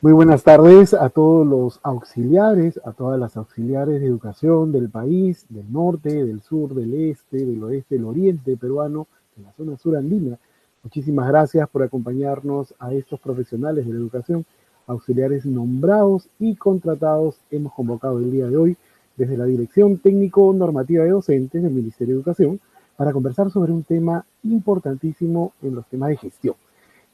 Muy buenas tardes a todos los auxiliares, a todas las auxiliares de educación del país, del norte, del sur, del este, del oeste, del oriente peruano, de la zona sur andina. Muchísimas gracias por acompañarnos a estos profesionales de la educación, auxiliares nombrados y contratados. Hemos convocado el día de hoy desde la Dirección Técnico Normativa de Docentes del Ministerio de Educación para conversar sobre un tema importantísimo en los temas de gestión.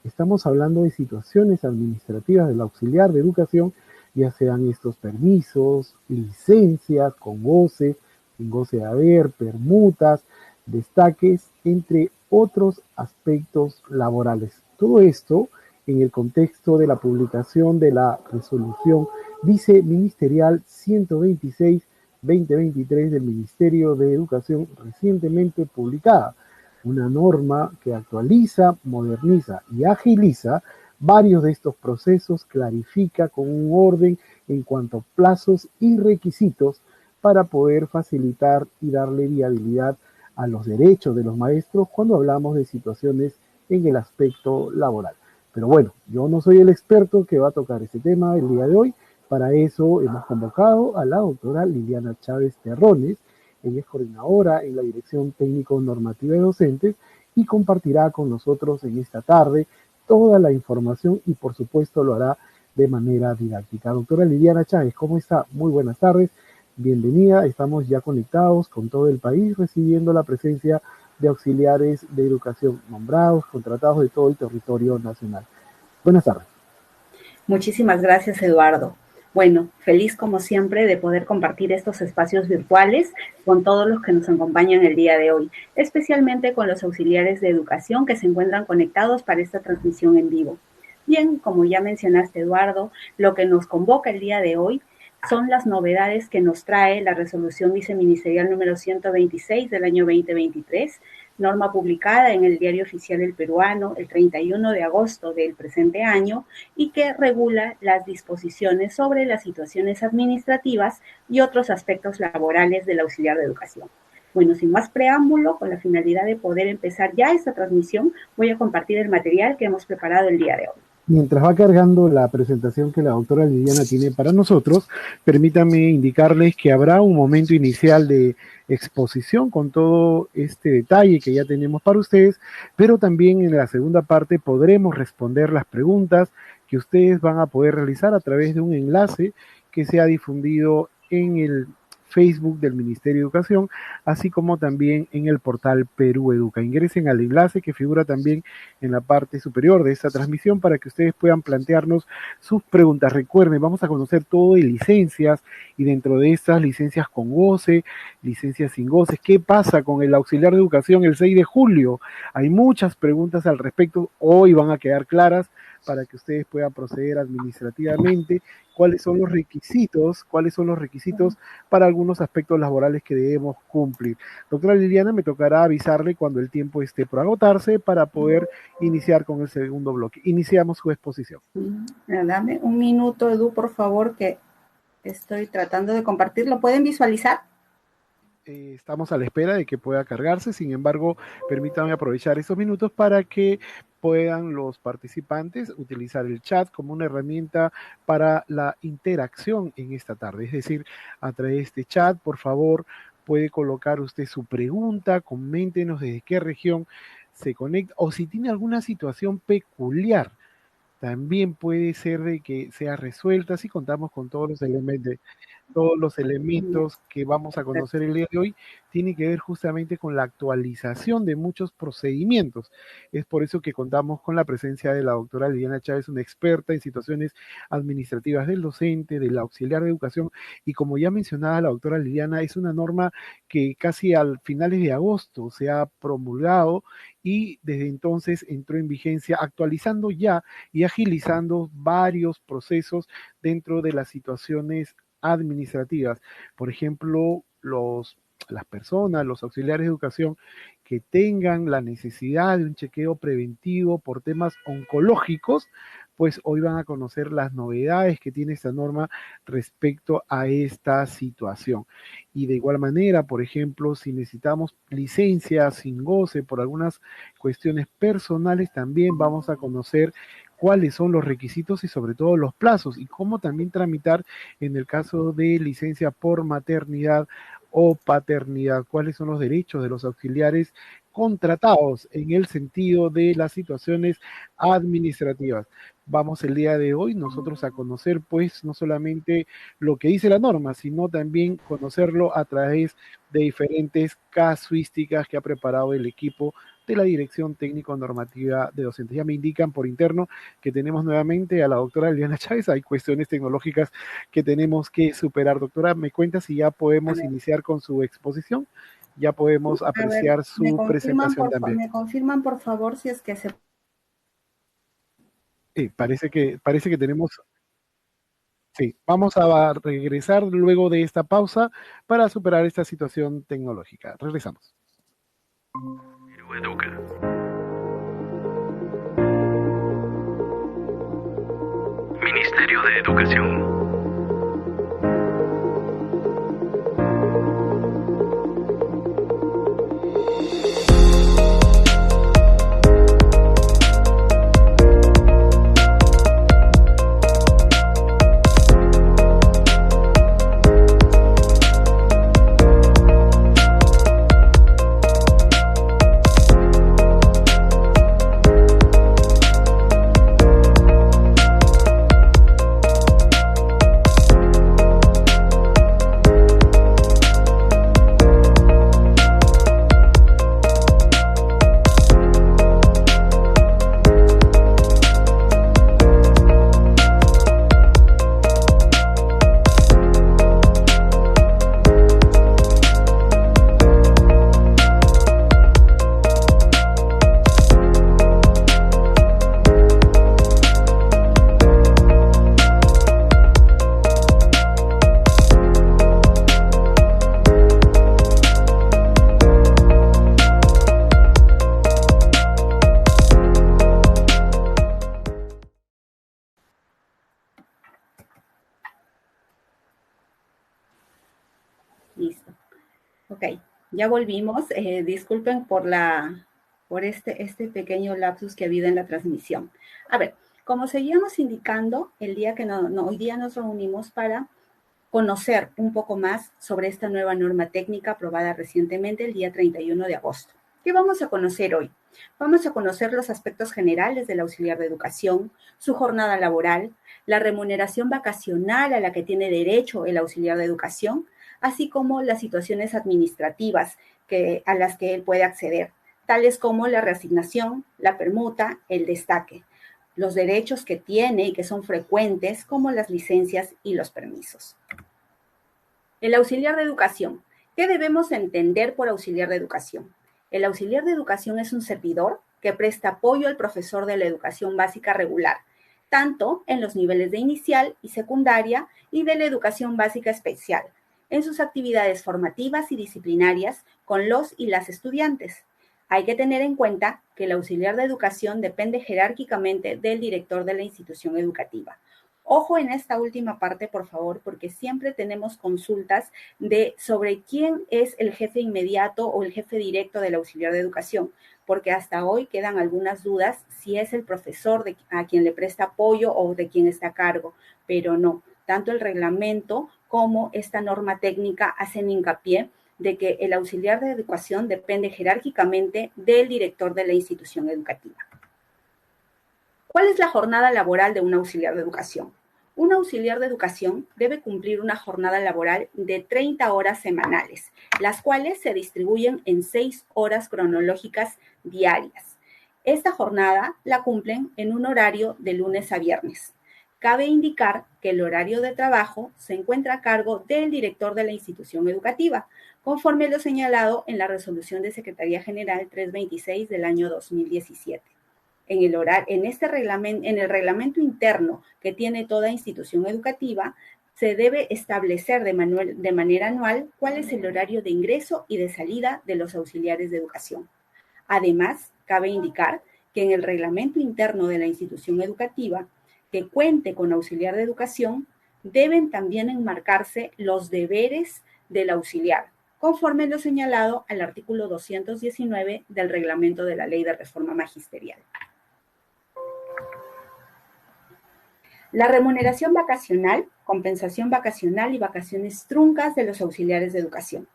Estamos hablando de situaciones administrativas del auxiliar de educación, ya sean estos permisos, licencias con goce, sin goce de haber, permutas, destaques, entre otros aspectos laborales. Todo esto en el contexto de la publicación de la resolución viceministerial 126-2023 del Ministerio de Educación recientemente publicada, una norma que actualiza, moderniza y agiliza varios de estos procesos, clarifica con un orden en cuanto a plazos y requisitos para poder facilitar y darle viabilidad a los derechos de los maestros cuando hablamos de situaciones en el aspecto laboral. Pero bueno, yo no soy el experto que va a tocar este tema el día de hoy. Para eso hemos convocado a la doctora Liliana Chávez Terrones. Ella es coordinadora en la Dirección Técnico Normativa de Docentes y compartirá con nosotros en esta tarde toda la información y por supuesto lo hará de manera didáctica. Doctora Liliana Chávez, ¿cómo está? Muy buenas tardes, bienvenida. Estamos ya conectados con todo el país recibiendo la presencia de auxiliares de educación nombrados, contratados de todo el territorio nacional. Buenas tardes. Muchísimas gracias, Eduardo. Bueno, feliz como siempre de poder compartir estos espacios virtuales con todos los que nos acompañan el día de hoy, especialmente con los auxiliares de educación que se encuentran conectados para esta transmisión en vivo. Bien, como ya mencionaste, Eduardo, lo que nos convoca el día de hoy son las novedades que nos trae la resolución viceministerial número 126 del año 2023, norma publicada en el Diario Oficial del Peruano el 31 de agosto del presente año y que regula las disposiciones sobre las situaciones administrativas y otros aspectos laborales del auxiliar de educación. Bueno, sin más preámbulo, con la finalidad de poder empezar ya esta transmisión, voy a compartir el material que hemos preparado el día de hoy. Mientras va cargando la presentación que la doctora Liliana tiene para nosotros, permítanme indicarles que habrá un momento inicial de exposición con todo este detalle que ya tenemos para ustedes, pero también en la segunda parte podremos responder las preguntas que ustedes van a poder realizar a través de un enlace que se ha difundido en el Facebook del Ministerio de Educación, así como también en el portal Perú Educa. Ingresen al enlace que figura también en la parte superior de esta transmisión para que ustedes puedan plantearnos sus preguntas. Recuerden, vamos a conocer todo de licencias y dentro de estas licencias con goce, licencias sin goce. ¿Qué pasa con el auxiliar de educación el 6 de julio? Hay muchas preguntas al respecto. Hoy van a quedar claras para que ustedes puedan proceder administrativamente. ¿Cuáles son los requisitos para algunos aspectos laborales que debemos cumplir? Doctora Liliana, me tocará avisarle cuando el tiempo esté por agotarse para poder iniciar con el segundo bloque. Iniciamos su exposición. Dame un minuto, Edu, por favor, que estoy tratando de compartirlo. ¿Pueden visualizar? Estamos a la espera de que pueda cargarse, sin embargo, permítanme aprovechar estos minutos para que puedan los participantes utilizar el chat como una herramienta para la interacción en esta tarde. Es decir, a través de este chat, por favor, puede colocar usted su pregunta, coméntenos desde qué región se conecta o si tiene alguna situación peculiar. También puede ser de que sea resuelta si contamos con todos los elementos que vamos a conocer el día de hoy tienen que ver justamente con la actualización de muchos procedimientos. Es por eso que contamos con la presencia de la doctora Liliana Chávez, una experta en situaciones administrativas del docente, del auxiliar de educación, y como ya mencionaba la doctora Liliana, es una norma que casi al finales de agosto se ha promulgado y desde entonces entró en vigencia, actualizando ya y agilizando varios procesos dentro de las situaciones administrativas. Por ejemplo, las personas, los auxiliares de educación que tengan la necesidad de un chequeo preventivo por temas oncológicos, pues hoy van a conocer las novedades que tiene esta norma respecto a esta situación. Y de igual manera, por ejemplo, si necesitamos licencia sin goce por algunas cuestiones personales, también vamos a conocer cuáles son los requisitos y sobre todo los plazos y cómo también tramitar en el caso de licencia por maternidad o paternidad, cuáles son los derechos de los auxiliares contratados en el sentido de las situaciones administrativas. Vamos el día de hoy nosotros a conocer pues no solamente lo que dice la norma, sino también conocerlo a través de diferentes casuísticas que ha preparado el equipo de la Dirección Técnico Normativa de Docentes. Ya me indican por interno que tenemos nuevamente a la doctora Eliana Chávez. Hay cuestiones tecnológicas que tenemos que superar. Doctora, ¿me cuenta si ya A podemos ver, iniciar con su exposición? Ya podemos a ver, apreciar su presentación también. me confirman por favor si es que se... Parece que tenemos. Sí, vamos a regresar luego de esta pausa para superar esta situación tecnológica. Regresamos. Educa. Ministerio de Educación. Listo. Ok, ya volvimos. Disculpen por este pequeño lapsus que ha habido en la transmisión. A ver, como seguíamos indicando, el día que hoy día nos reunimos para conocer un poco más sobre esta nueva norma técnica aprobada recientemente el día 31 de agosto. ¿Qué vamos a conocer hoy? Vamos a conocer los aspectos generales del auxiliar de educación, su jornada laboral, la remuneración vacacional a la que tiene derecho el auxiliar de educación, así como las situaciones administrativas a las que él puede acceder, tales como la reasignación, la permuta, el destaque, los derechos que tiene y que son frecuentes, como las licencias y los permisos. El auxiliar de educación. ¿Qué debemos entender por auxiliar de educación? El auxiliar de educación es un servidor que presta apoyo al profesor de la educación básica regular, tanto en los niveles de inicial y secundaria y de la educación básica especial, en sus actividades formativas y disciplinarias con los y las estudiantes. Hay que tener en cuenta que el auxiliar de educación depende jerárquicamente del director de la institución educativa. Ojo en esta última parte, por favor, porque siempre tenemos consultas sobre quién es el jefe inmediato o el jefe directo del auxiliar de educación, porque hasta hoy quedan algunas dudas si es el profesor a quien le presta apoyo o de quien está a cargo, pero no. Tanto el reglamento como esta norma técnica hacen hincapié de que el auxiliar de educación depende jerárquicamente del director de la institución educativa. ¿Cuál es la jornada laboral de un auxiliar de educación? Un auxiliar de educación debe cumplir una jornada laboral de 30 horas semanales, las cuales se distribuyen en 6 horas cronológicas diarias. Esta jornada la cumplen en un horario de lunes a viernes. Cabe indicar que el horario de trabajo se encuentra a cargo del director de la institución educativa, conforme lo señalado en la resolución de Secretaría General 326 del año 2017. En el reglamento interno que tiene toda institución educativa, se debe establecer de manera anual cuál es el horario de ingreso y de salida de los auxiliares de educación. Además, cabe indicar que en el reglamento interno de la institución educativa que cuente con auxiliar de educación, deben también enmarcarse los deberes del auxiliar, conforme lo señalado al artículo 219 del reglamento de la Ley de Reforma Magisterial. La remuneración vacacional, compensación vacacional y vacaciones truncas de los auxiliares de educación.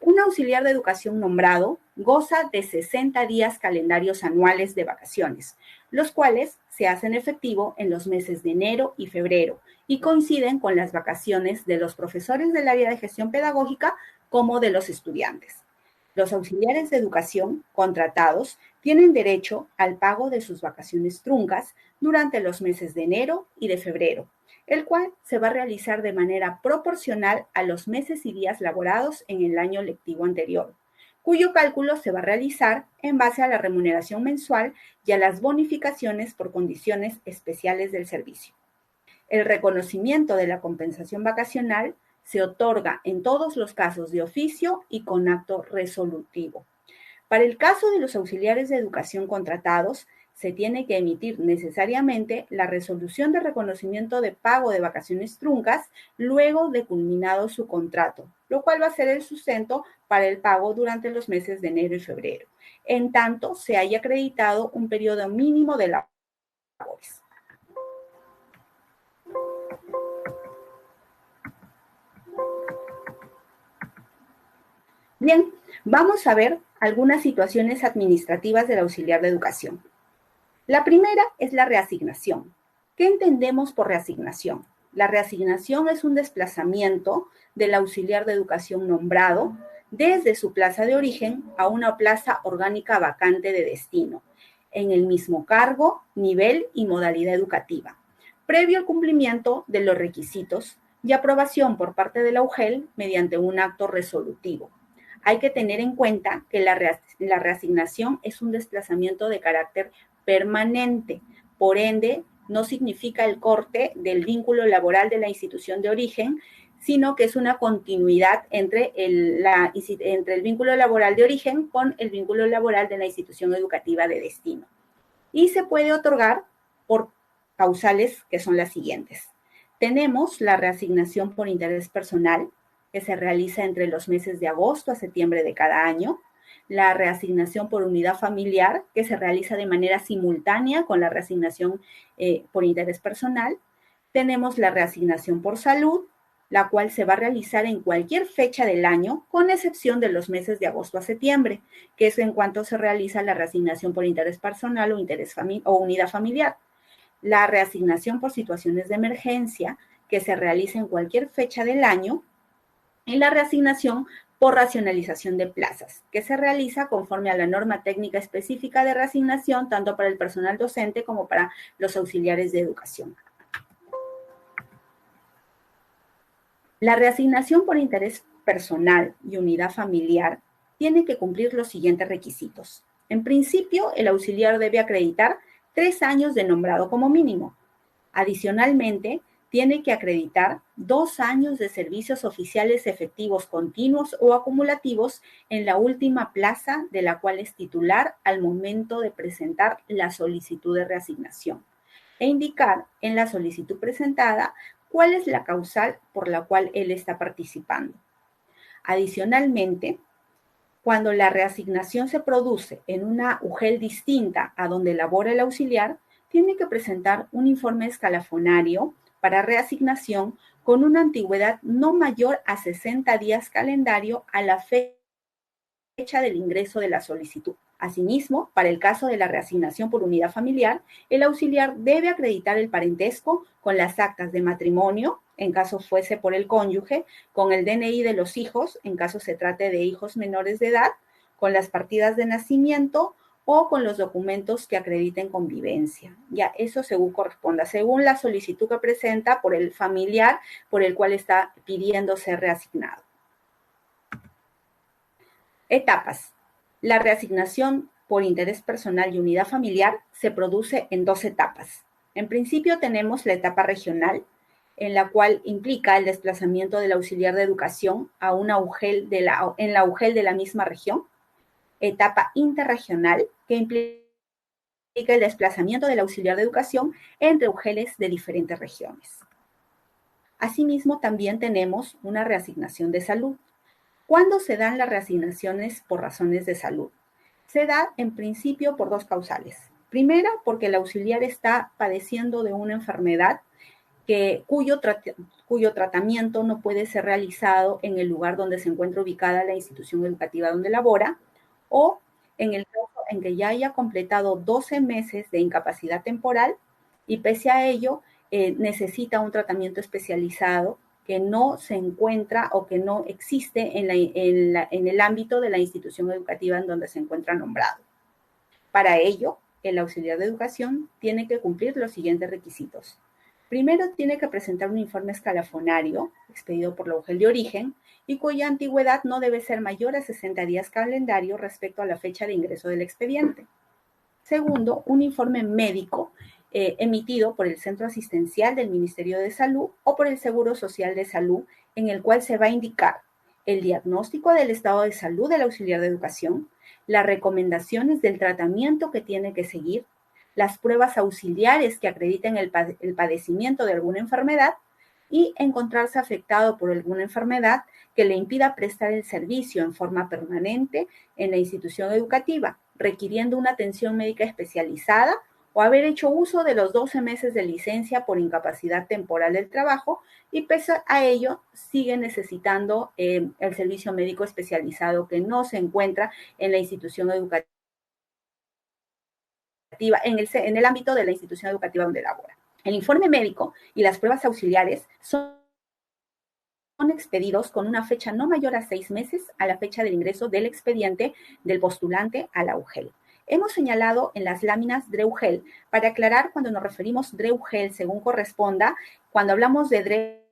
Un auxiliar de educación nombrado goza de 60 días calendarios anuales de vacaciones, los cuales se hacen efectivo en los meses de enero y febrero y coinciden con las vacaciones de los profesores del área de gestión pedagógica como de los estudiantes. Los auxiliares de educación contratados tienen derecho al pago de sus vacaciones truncas durante los meses de enero y de febrero, el cual se va a realizar de manera proporcional a los meses y días laborados en el año lectivo anterior, cuyo cálculo se va a realizar en base a la remuneración mensual y a las bonificaciones por condiciones especiales del servicio. El reconocimiento de la compensación vacacional se otorga en todos los casos de oficio y con acto resolutivo. Para el caso de los auxiliares de educación contratados, se tiene que emitir necesariamente la resolución de reconocimiento de pago de vacaciones truncas luego de culminado su contrato, lo cual va a ser el sustento para el pago durante los meses de enero y febrero, en tanto se haya acreditado un periodo mínimo de labores. Bien, vamos a ver algunas situaciones administrativas del auxiliar de educación. La primera es la reasignación. ¿Qué entendemos por reasignación? La reasignación es un desplazamiento del auxiliar de educación nombrado desde su plaza de origen a una plaza orgánica vacante de destino, en el mismo cargo, nivel y modalidad educativa, previo al cumplimiento de los requisitos y aprobación por parte de la UGEL mediante un acto resolutivo. Hay que tener en cuenta que la reasignación es un desplazamiento de carácter permanente, por ende, no significa el corte del vínculo laboral de la institución de origen, sino que es una continuidad entre el vínculo laboral de origen con el vínculo laboral de la institución educativa de destino. Y se puede otorgar por causales que son las siguientes. Tenemos la reasignación por interés personal, que se realiza entre los meses de agosto a septiembre de cada año, la reasignación por unidad familiar, que se realiza de manera simultánea con la reasignación por interés personal. Tenemos la reasignación por salud, la cual se va a realizar en cualquier fecha del año, con excepción de los meses de agosto a septiembre, que es en cuanto se realiza la reasignación por interés personal o unidad familiar. La reasignación por situaciones de emergencia, que se realiza en cualquier fecha del año, y la reasignación por racionalización de plazas, que se realiza conforme a la norma técnica específica de reasignación, tanto para el personal docente como para los auxiliares de educación. La reasignación por interés personal y unidad familiar tiene que cumplir los siguientes requisitos. En principio, el auxiliar debe acreditar 3 años de nombrado como mínimo. Adicionalmente, tiene que acreditar 2 años de servicios oficiales efectivos continuos o acumulativos en la última plaza de la cual es titular al momento de presentar la solicitud de reasignación e indicar en la solicitud presentada cuál es la causal por la cual él está participando. Adicionalmente, cuando la reasignación se produce en una UGEL distinta a donde labora el auxiliar, tiene que presentar un informe escalafonario para reasignación con una antigüedad no mayor a 60 días calendario a la fecha del ingreso de la solicitud. Asimismo, para el caso de la reasignación por unidad familiar, el auxiliar debe acreditar el parentesco con las actas de matrimonio, en caso fuese por el cónyuge, con el DNI de los hijos, en caso se trate de hijos menores de edad, con las partidas de nacimiento o con los documentos que acrediten convivencia. Ya, eso según corresponda, según la solicitud que presenta por el familiar por el cual está pidiendo ser reasignado. Etapas. La reasignación por interés personal y unidad familiar se produce en 2 etapas. En principio tenemos la etapa regional, en la cual implica el desplazamiento del auxiliar de educación a una UGEL en la UGEL de la misma región. Etapa interregional, que implica el desplazamiento del auxiliar de educación entre UGELes de diferentes regiones. Asimismo, también tenemos una reasignación de salud. ¿Cuándo se dan las reasignaciones por razones de salud? Se da en principio por 2 causales. Primera, porque el auxiliar está padeciendo de una enfermedad cuyo tratamiento no puede ser realizado en el lugar donde se encuentra ubicada la institución educativa donde labora, o en el caso en que ya haya completado 12 meses de incapacidad temporal y pese a ello necesita un tratamiento especializado que no se encuentra o que no existe en el ámbito de la institución educativa en donde se encuentra nombrado. Para ello, el auxiliar de educación tiene que cumplir los siguientes requisitos. Primero, tiene que presentar un informe escalafonario expedido por la UGEL de origen y cuya antigüedad no debe ser mayor a 60 días calendario respecto a la fecha de ingreso del expediente. Segundo, un informe médico emitido por el Centro Asistencial del Ministerio de Salud o por el Seguro Social de Salud, en el cual se va a indicar el diagnóstico del estado de salud del auxiliar de educación, las recomendaciones del tratamiento que tiene que seguir, las pruebas auxiliares que acrediten el padecimiento de alguna enfermedad y encontrarse afectado por alguna enfermedad que le impida prestar el servicio en forma permanente en la institución educativa, requiriendo una atención médica especializada o haber hecho uso de los 12 meses de licencia por incapacidad temporal del trabajo y pese a ello sigue necesitando el servicio médico especializado que no se encuentra en la institución educativa, en el ámbito de la institución educativa donde labora. El informe médico y las pruebas auxiliares son expedidos con una fecha no mayor a 6 meses a la fecha del ingreso del expediente del postulante a la UGEL. Hemos señalado en las láminas DRE-UGEL para aclarar cuando nos referimos DRE-UGEL según corresponda, cuando hablamos de DRE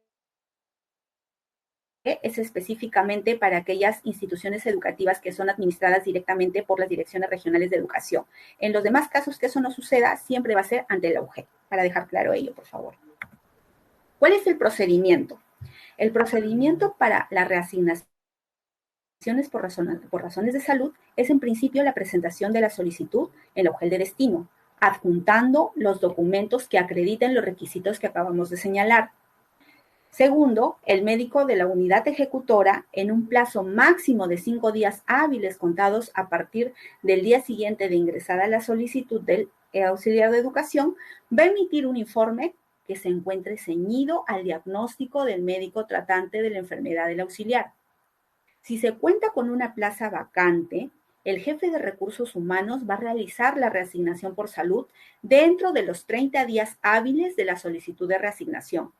es específicamente para aquellas instituciones educativas que son administradas directamente por las direcciones regionales de educación. En los demás casos que eso no suceda, siempre va a ser ante la UGEL, para dejar claro ello, por favor. ¿Cuál es el procedimiento? El procedimiento para la reasignación por razones de salud es en principio la presentación de la solicitud en la UGEL de destino, adjuntando los documentos que acrediten los requisitos que acabamos de señalar. Segundo, el médico de la unidad ejecutora, en un plazo máximo de 5 días hábiles contados a partir del día siguiente de ingresada la solicitud del auxiliar de educación, va a emitir un informe que se encuentre ceñido al diagnóstico del médico tratante de la enfermedad del auxiliar. Si se cuenta con una plaza vacante, el jefe de recursos humanos va a realizar la reasignación por salud dentro de los 30 días hábiles de la solicitud de reasignación.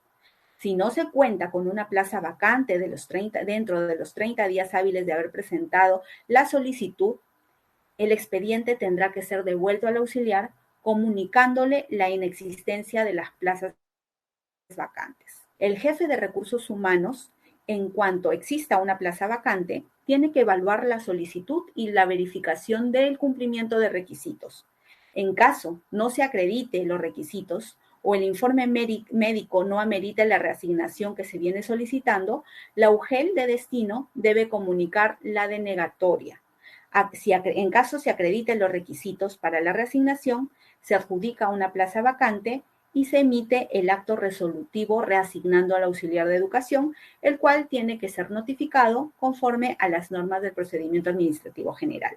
Si no se cuenta con una plaza vacante dentro de los 30 días hábiles de haber presentado la solicitud, el expediente tendrá que ser devuelto al auxiliar comunicándole la inexistencia de las plazas vacantes. El jefe de recursos humanos, en cuanto exista una plaza vacante, tiene que evaluar la solicitud y la verificación del cumplimiento de requisitos. En caso no se acredite los requisitos o el informe médico no amerite la reasignación que se viene solicitando, la UGEL de destino debe comunicar la denegatoria. En caso se acrediten los requisitos para la reasignación, se adjudica una plaza vacante y se emite el acto resolutivo reasignando al auxiliar de educación, el cual tiene que ser notificado conforme a las normas del procedimiento administrativo general.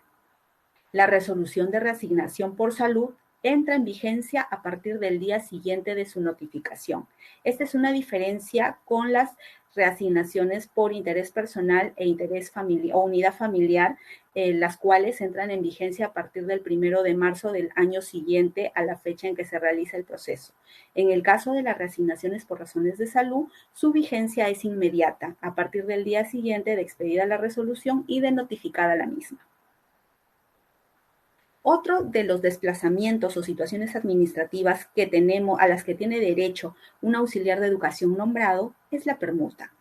La resolución de reasignación por salud entra en vigencia a partir del día siguiente de su notificación. Esta es una diferencia con las reasignaciones por interés personal e interés familiar o unidad familiar, las cuales entran en vigencia a partir del 1 de marzo del año siguiente a la fecha en que se realiza el proceso. En el caso de las reasignaciones por razones de salud, su vigencia es inmediata, a partir del día siguiente de expedida la resolución y de notificada la misma. Otro de los desplazamientos o situaciones administrativas que tenemos, a las que tiene derecho un auxiliar de educación nombrado, es la permuta.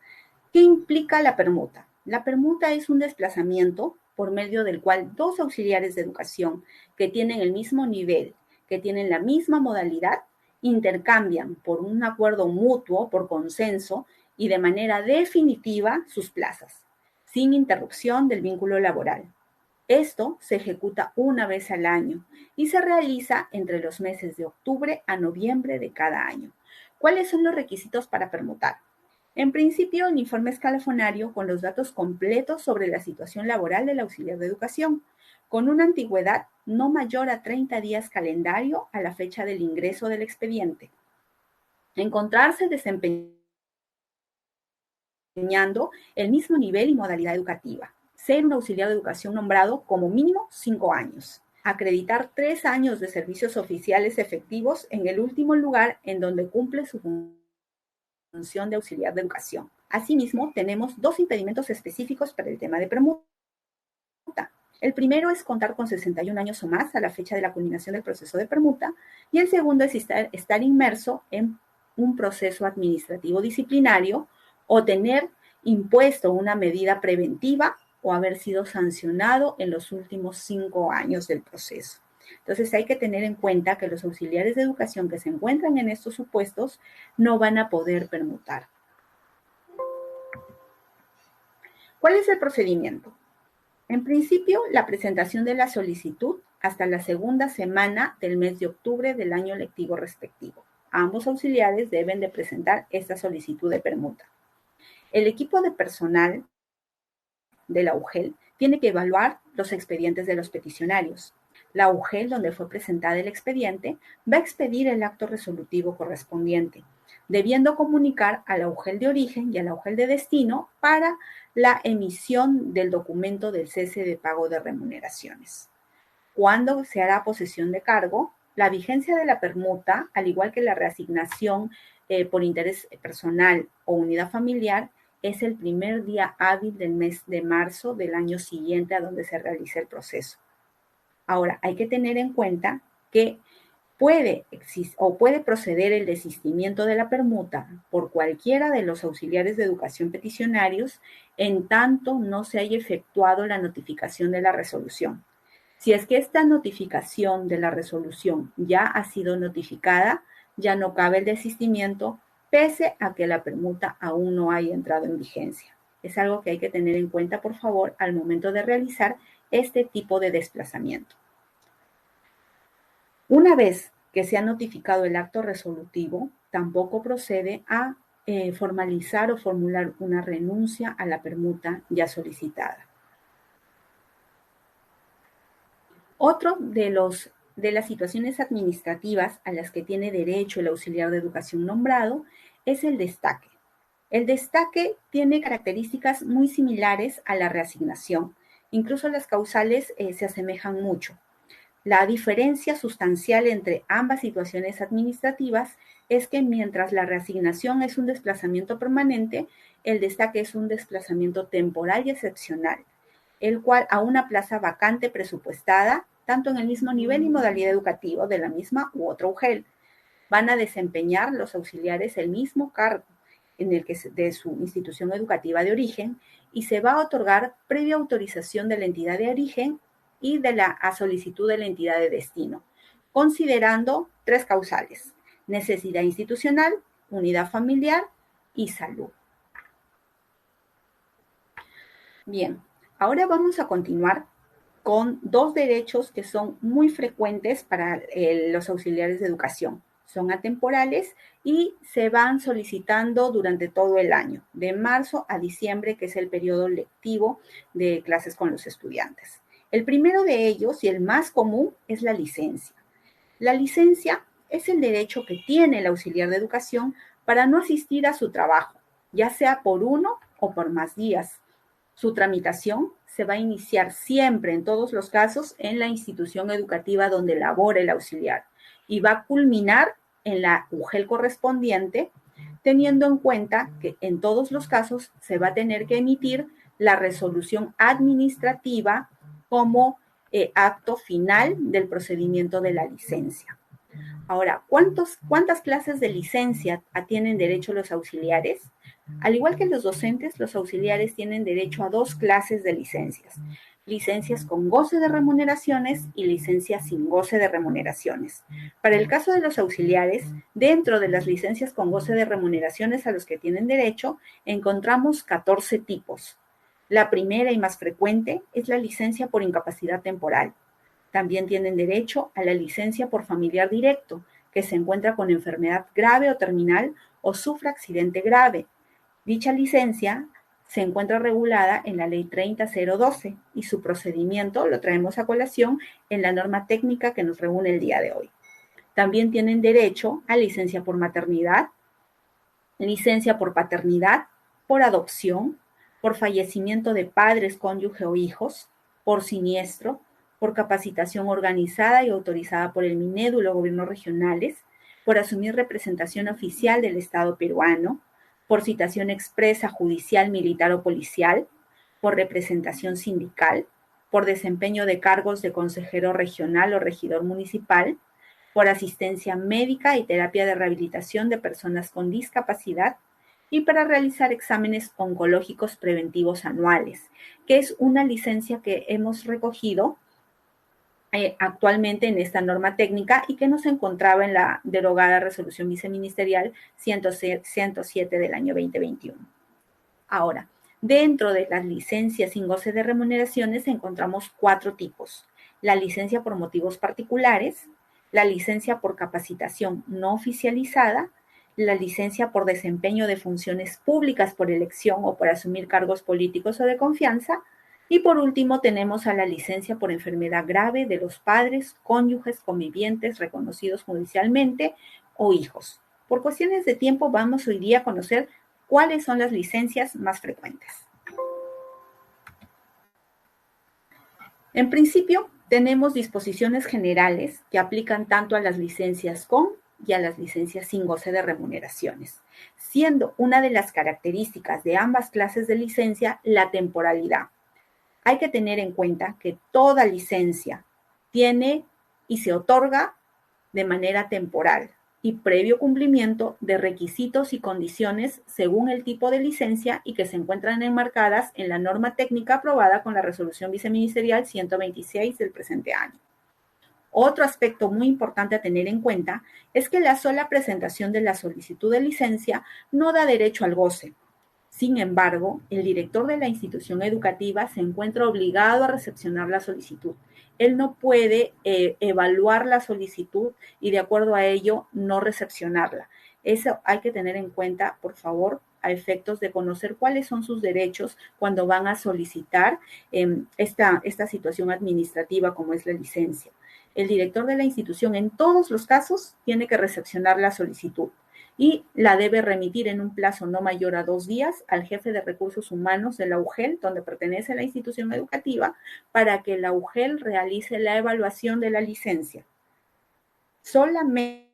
¿Qué implica la permuta? La permuta es un desplazamiento por medio del cual dos auxiliares de educación que tienen el mismo nivel, que tienen la misma modalidad, intercambian por un acuerdo mutuo, por consenso y de manera definitiva sus plazas, sin interrupción del vínculo laboral. Esto se ejecuta una vez al año y se realiza entre los meses de octubre a noviembre de cada año. ¿Cuáles son los requisitos para permutar? En principio, un informe escalafonario con los datos completos sobre la situación laboral del auxiliar de educación, con una antigüedad no mayor a 30 días calendario a la fecha del ingreso del expediente. encontrarse desempeñando el mismo nivel y modalidad educativa, ser un auxiliar de educación nombrado como mínimo 5 años, acreditar 3 años de servicios oficiales efectivos en el último lugar en donde cumple su función de auxiliar de educación. Asimismo, tenemos 2 impedimentos específicos para el tema de permuta. El primero es contar con 61 años o más a la fecha de la culminación del proceso de permuta, y el segundo es estar inmerso en un proceso administrativo disciplinario o tener impuesto una medida preventiva o haber sido sancionado en los últimos 5 años del proceso. Entonces hay que tener en cuenta que los auxiliares de educación que se encuentran en estos supuestos no van a poder permutar. ¿Cuál es el procedimiento? En principio, la presentación de la solicitud hasta la segunda semana del mes de octubre del año lectivo respectivo. Ambos auxiliares deben de presentar esta solicitud de permuta. El equipo de personal de la UGEL tiene que evaluar los expedientes de los peticionarios. La UGEL, donde fue presentada el expediente, va a expedir el acto resolutivo correspondiente, debiendo comunicar a la UGEL de origen y a la UGEL de destino para la emisión del documento del cese de pago de remuneraciones. Cuando se hará posesión de cargo, la vigencia de la permuta, al igual que la reasignación por interés personal o unidad familiar, es el primer día hábil del mes de marzo del año siguiente a donde se realice el proceso. Ahora, hay que tener en cuenta que puede proceder el desistimiento de la permuta por cualquiera de los auxiliares de educación peticionarios en tanto no se haya efectuado la notificación de la resolución. Si es que esta notificación de la resolución ya ha sido notificada, ya no cabe el desistimiento, pese a que la permuta aún no haya entrado en vigencia. Es algo que hay que tener en cuenta, por favor, al momento de realizar este tipo de desplazamiento. Una vez que se ha notificado el acto resolutivo, tampoco procede a formalizar o formular una renuncia a la permuta ya solicitada. Otro de las situaciones administrativas a las que tiene derecho el auxiliar de educación nombrado es el destaque. El destaque tiene características muy similares a la reasignación. Incluso las causales se asemejan mucho. La diferencia sustancial entre ambas situaciones administrativas es que mientras la reasignación es un desplazamiento permanente, el destaque es un desplazamiento temporal y excepcional, el cual a una plaza vacante presupuestada, tanto en el mismo nivel y modalidad educativo de la misma u otra UGEL, van a desempeñar los auxiliares el mismo cargo en el que de su institución educativa de origen y se va a otorgar previa autorización de la entidad de origen y a solicitud de la entidad de destino, considerando 3 causales: necesidad institucional, unidad familiar y salud. Bien, ahora vamos a continuar con 2 derechos que son muy frecuentes para los auxiliares de educación. Son atemporales y se van solicitando durante todo el año, de marzo a diciembre, que es el periodo lectivo de clases con los estudiantes. El primero de ellos y el más común es la licencia. La licencia es el derecho que tiene el auxiliar de educación para no asistir a su trabajo, ya sea por 1 o por más días. Su tramitación se va a iniciar siempre, en todos los casos, en la institución educativa donde labora el auxiliar y va a culminar en la UGEL correspondiente, teniendo en cuenta que en todos los casos se va a tener que emitir la resolución administrativa como acto final del procedimiento de la licencia. Ahora, ¿cuántas clases de licencia tienen derecho los auxiliares? Al igual que los docentes, los auxiliares tienen derecho a 2 clases de licencias: licencias con goce de remuneraciones y licencias sin goce de remuneraciones. Para el caso de los auxiliares, dentro de las licencias con goce de remuneraciones a los que tienen derecho, encontramos 14 tipos. La primera y más frecuente es la licencia por incapacidad temporal. También tienen derecho a la licencia por familiar directo, que se encuentra con enfermedad grave o terminal o sufre accidente grave. Dicha licencia se encuentra regulada en la Ley 30.012 y su procedimiento lo traemos a colación en la norma técnica que nos reúne el día de hoy. También tienen derecho a licencia por maternidad, licencia por paternidad, por adopción, por fallecimiento de padres, cónyuge o hijos, por siniestro, por capacitación organizada y autorizada por el MINEDU y los gobiernos regionales, por asumir representación oficial del Estado peruano, por citación expresa judicial, militar o policial, por representación sindical, por desempeño de cargos de consejero regional o regidor municipal, por asistencia médica y terapia de rehabilitación de personas con discapacidad y para realizar exámenes oncológicos preventivos anuales, que es una licencia que hemos recogido actualmente en esta norma técnica y que no se encontraba en la derogada resolución viceministerial 107 del año 2021. Ahora, dentro de las licencias sin goce de remuneraciones encontramos 4 tipos. La licencia por motivos particulares, la licencia por capacitación no oficializada, la licencia por desempeño de funciones públicas por elección o por asumir cargos políticos o de confianza, y por último tenemos a la licencia por enfermedad grave de los padres, cónyuges, convivientes reconocidos judicialmente o hijos. Por cuestiones de tiempo vamos hoy día a conocer cuáles son las licencias más frecuentes. En principio, tenemos disposiciones generales que aplican tanto a las licencias con y a las licencias sin goce de remuneraciones, siendo una de las características de ambas clases de licencia la temporalidad. Hay que tener en cuenta que toda licencia tiene y se otorga de manera temporal y previo cumplimiento de requisitos y condiciones según el tipo de licencia y que se encuentran enmarcadas en la norma técnica aprobada con la resolución viceministerial 126 del presente año. Otro aspecto muy importante a tener en cuenta es que la sola presentación de la solicitud de licencia no da derecho al goce. Sin embargo, el director de la institución educativa se encuentra obligado a recepcionar la solicitud. Él no puede evaluar la solicitud y de acuerdo a ello no recepcionarla. Eso hay que tener en cuenta, por favor, a efectos de conocer cuáles son sus derechos cuando van a solicitar esta situación administrativa como es la licencia. El director de la institución en todos los casos tiene que recepcionar la solicitud y la debe remitir en un plazo no mayor a 2 días al jefe de recursos humanos de la UGEL, donde pertenece la institución educativa, para que la UGEL realice la evaluación de la licencia. Solamente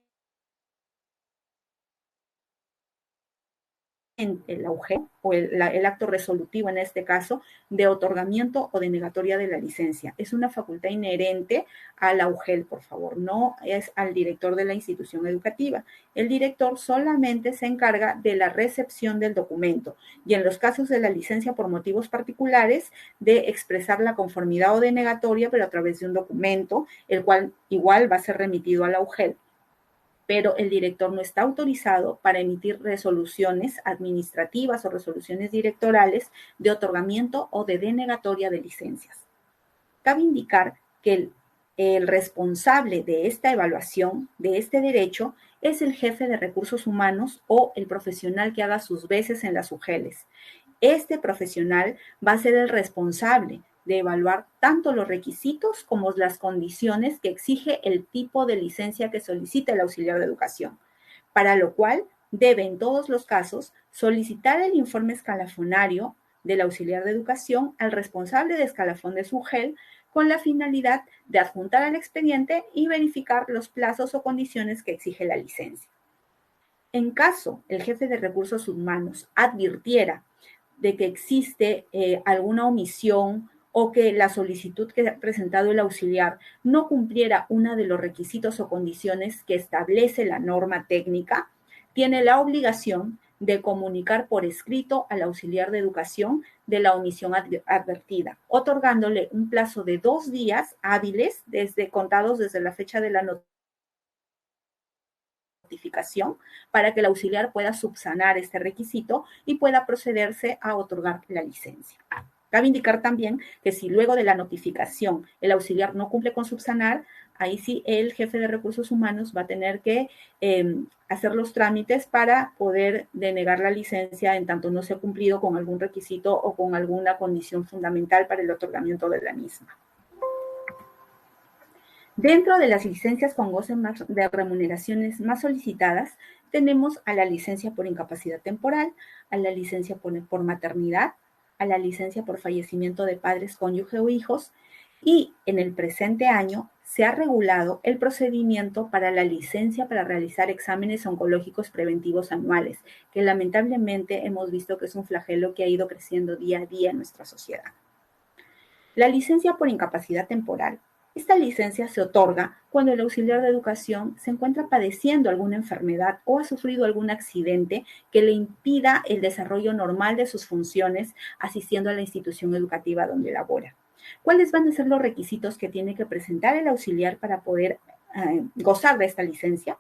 el auge o el acto resolutivo en este caso de otorgamiento o denegatoria de la licencia. Es una facultad inherente a la UGEL, por favor, no es al director de la institución educativa. El director solamente se encarga de la recepción del documento y en los casos de la licencia por motivos particulares de expresar la conformidad o denegatoria, pero a través de un documento, el cual igual va a ser remitido a la UGEL, pero el director no está autorizado para emitir resoluciones administrativas o resoluciones directorales de otorgamiento o de denegatoria de licencias. Cabe indicar que el responsable de esta evaluación, de este derecho, es el jefe de recursos humanos o el profesional que haga sus veces en las UGELes. Este profesional va a ser el responsable de evaluar tanto los requisitos como las condiciones que exige el tipo de licencia que solicita el auxiliar de educación, para lo cual debe en todos los casos solicitar el informe escalafonario del auxiliar de educación al responsable de escalafón de su UGEL con la finalidad de adjuntar al expediente y verificar los plazos o condiciones que exige la licencia. En caso el jefe de recursos humanos advirtiera de que existe alguna omisión o que la solicitud que ha presentado el auxiliar no cumpliera uno de los requisitos o condiciones que establece la norma técnica, tiene la obligación de comunicar por escrito al auxiliar de educación de la omisión advertida, otorgándole un plazo de 2 días hábiles contados desde la fecha de la notificación para que el auxiliar pueda subsanar este requisito y pueda procederse a otorgar la licencia. Cabe indicar también que si luego de la notificación el auxiliar no cumple con subsanar, ahí sí el jefe de recursos humanos va a tener que hacer los trámites para poder denegar la licencia en tanto no se ha cumplido con algún requisito o con alguna condición fundamental para el otorgamiento de la misma. Dentro de las licencias con goce de remuneraciones más solicitadas, tenemos a la licencia por incapacidad temporal, a la licencia por maternidad, a la licencia por fallecimiento de padres, cónyuge o hijos, y en el presente año se ha regulado el procedimiento para la licencia para realizar exámenes oncológicos preventivos anuales, que lamentablemente hemos visto que es un flagelo que ha ido creciendo día a día en nuestra sociedad. La licencia por incapacidad temporal. Esta licencia se otorga cuando el auxiliar de educación se encuentra padeciendo alguna enfermedad o ha sufrido algún accidente que le impida el desarrollo normal de sus funciones asistiendo a la institución educativa donde labora. ¿Cuáles van a ser los requisitos que tiene que presentar el auxiliar para poder gozar de esta licencia?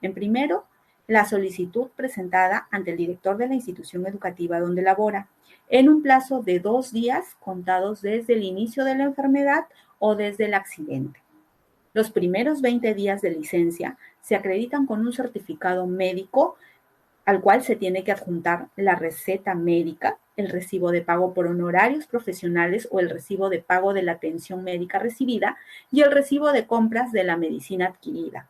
En primero, la solicitud presentada ante el director de la institución educativa donde labora, en un plazo de 2 días contados desde el inicio de la enfermedad o desde el accidente. Los primeros 20 días de licencia se acreditan con un certificado médico al cual se tiene que adjuntar la receta médica, el recibo de pago por honorarios profesionales o el recibo de pago de la atención médica recibida y el recibo de compras de la medicina adquirida.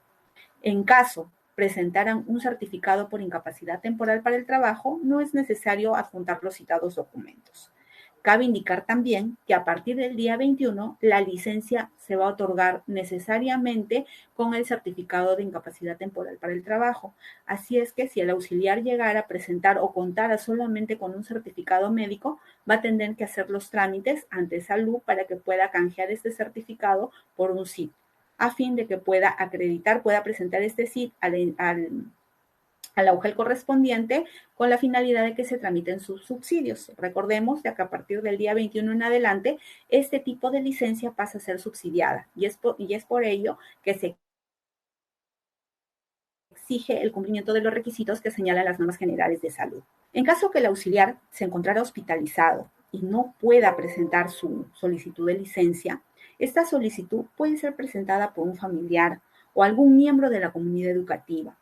En caso presentaran un certificado por incapacidad temporal para el trabajo, no es necesario adjuntar los citados documentos. Cabe indicar también que a partir del día 21 la licencia se va a otorgar necesariamente con el certificado de incapacidad temporal para el trabajo. Así es que si el auxiliar llegara a presentar o contara solamente con un certificado médico, va a tener que hacer los trámites ante Salud para que pueda canjear este certificado por un CIT, a fin de que pueda acreditar, pueda presentar este CIT a la UGEL correspondiente con la finalidad de que se tramiten sus subsidios. Recordemos que a partir del día 21 en adelante, este tipo de licencia pasa a ser subsidiada y es por ello que se exige el cumplimiento de los requisitos que señalan las normas generales de salud. En caso que el auxiliar se encontrara hospitalizado y no pueda presentar su solicitud de licencia, esta solicitud puede ser presentada por un familiar o algún miembro de la comunidad educativa.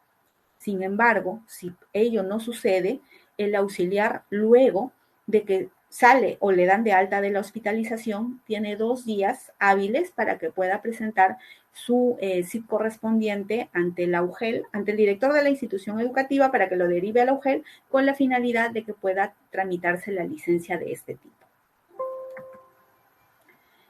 Sin embargo, si ello no sucede, el auxiliar luego de que sale o le dan de alta de la hospitalización, tiene 2 días hábiles para que pueda presentar su CIT correspondiente ante la UGEL, ante el director de la institución educativa para que lo derive a la UGEL con la finalidad de que pueda tramitarse la licencia de este tipo.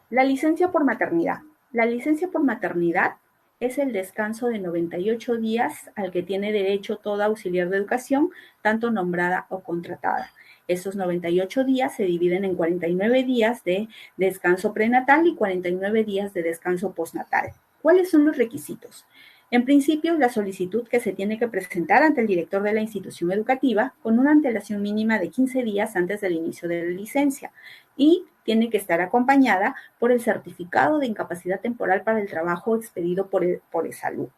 La licencia por maternidad. La licencia por maternidad es el descanso de 98 días al que tiene derecho toda auxiliar de educación, tanto nombrada o contratada. Esos 98 días se dividen en 49 días de descanso prenatal y 49 días de descanso postnatal. ¿Cuáles son los requisitos? En principio, la solicitud que se tiene que presentar ante el director de la institución educativa con una antelación mínima de 15 días antes del inicio de la licencia y tiene que estar acompañada por el certificado de incapacidad temporal para el trabajo expedido por Salud.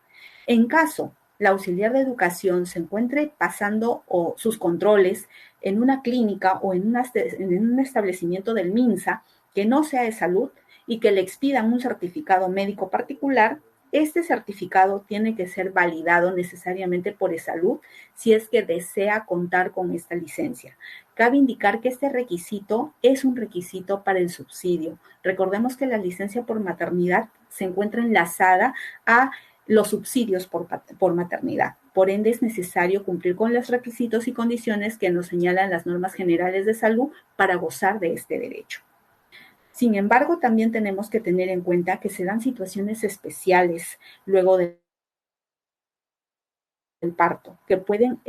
En caso la auxiliar de educación se encuentre pasando sus controles en una clínica o en un establecimiento del MINSA que no sea de salud y que le expidan un certificado médico particular, este certificado tiene que ser validado necesariamente por eSalud si es que desea contar con esta licencia. Cabe indicar que este requisito es un requisito para el subsidio. Recordemos que la licencia por maternidad se encuentra enlazada a los subsidios por maternidad. Por ende, es necesario cumplir con los requisitos y condiciones que nos señalan las normas generales de salud para gozar de este derecho. Sin embargo, también tenemos que tener en cuenta que se dan situaciones especiales luego del parto que pueden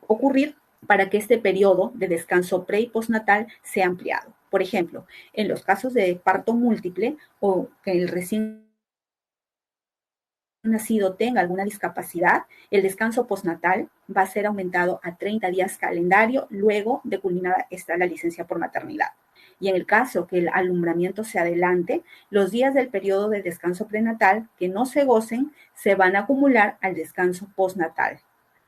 ocurrir para que este periodo de descanso pre y postnatal sea ampliado. Por ejemplo, en los casos de parto múltiple o que el recién nacido tenga alguna discapacidad, el descanso postnatal va a ser aumentado a 30 días calendario luego de culminada la licencia por maternidad. Y en el caso que el alumbramiento se adelante, los días del periodo de descanso prenatal que no se gocen se van a acumular al descanso postnatal.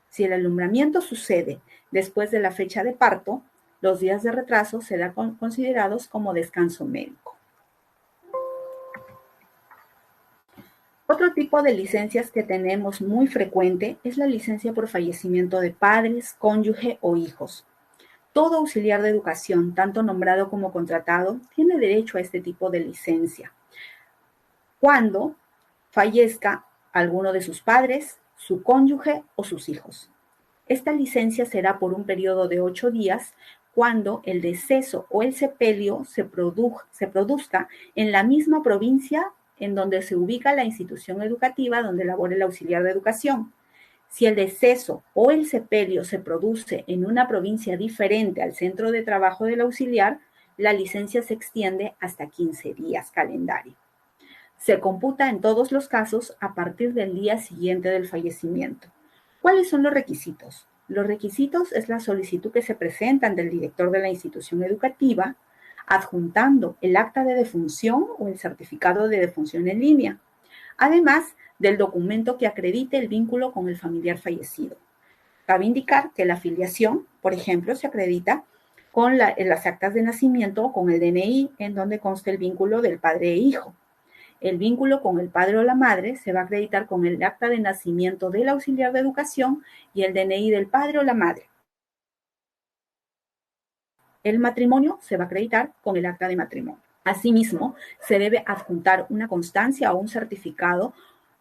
Si el alumbramiento sucede después de la fecha de parto, los días de retraso serán considerados como descanso médico. Otro tipo de licencias que tenemos muy frecuente es la licencia por fallecimiento de padres, cónyuge o hijos. Todo auxiliar de educación, tanto nombrado como contratado, tiene derecho a este tipo de licencia. Cuando fallezca alguno de sus padres, su cónyuge o sus hijos. Esta licencia será por un periodo de 8 días cuando el deceso o el sepelio se produzca en la misma provincia en donde se ubica la institución educativa donde labora el auxiliar de educación. Si el deceso o el sepelio se produce en una provincia diferente al centro de trabajo del auxiliar, la licencia se extiende hasta 15 días calendario. Se computa en todos los casos a partir del día siguiente del fallecimiento. ¿Cuáles son los requisitos? Los requisitos es la solicitud que se presenta ante el director de la institución educativa, adjuntando el acta de defunción o el certificado de defunción en línea, además del documento que acredite el vínculo con el familiar fallecido. Cabe indicar que la afiliación, por ejemplo, se acredita con las actas de nacimiento o con el DNI, en donde consta el vínculo del padre e hijo. El vínculo con el padre o la madre se va a acreditar con el acta de nacimiento del auxiliar de educación y el DNI del padre o la madre. El matrimonio se va a acreditar con el acta de matrimonio. Asimismo, se debe adjuntar una constancia o un certificado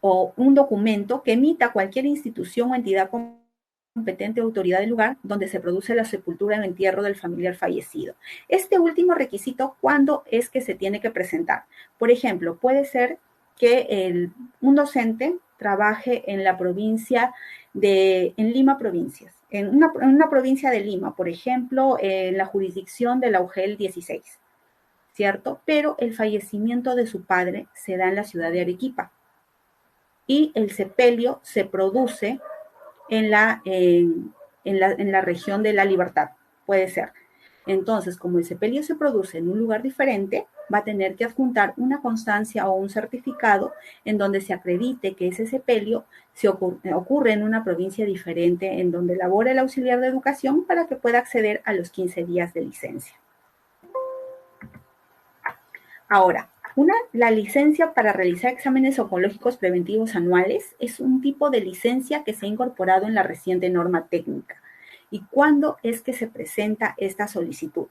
o un documento que emita cualquier institución o entidad competente autoridad del lugar donde se produce la sepultura o entierro del familiar fallecido. Este último requisito, ¿cuándo es que se tiene que presentar? Por ejemplo, puede ser que un docente trabaje en la provincia en Lima provincias, en una provincia de Lima, por ejemplo, en la jurisdicción de la UGEL 16, ¿cierto? Pero el fallecimiento de su padre se da en la ciudad de Arequipa y el sepelio se produce en la región de La Libertad, puede ser. Entonces, como el sepelio se produce en un lugar diferente, va a tener que adjuntar una constancia o un certificado en donde se acredite que ese sepelio ocurre en una provincia diferente en donde labora el auxiliar de educación para que pueda acceder a los 15 días de licencia. Ahora, la licencia para realizar exámenes oncológicos preventivos anuales es un tipo de licencia que se ha incorporado en la reciente norma técnica. ¿Y cuándo es que se presenta esta solicitud?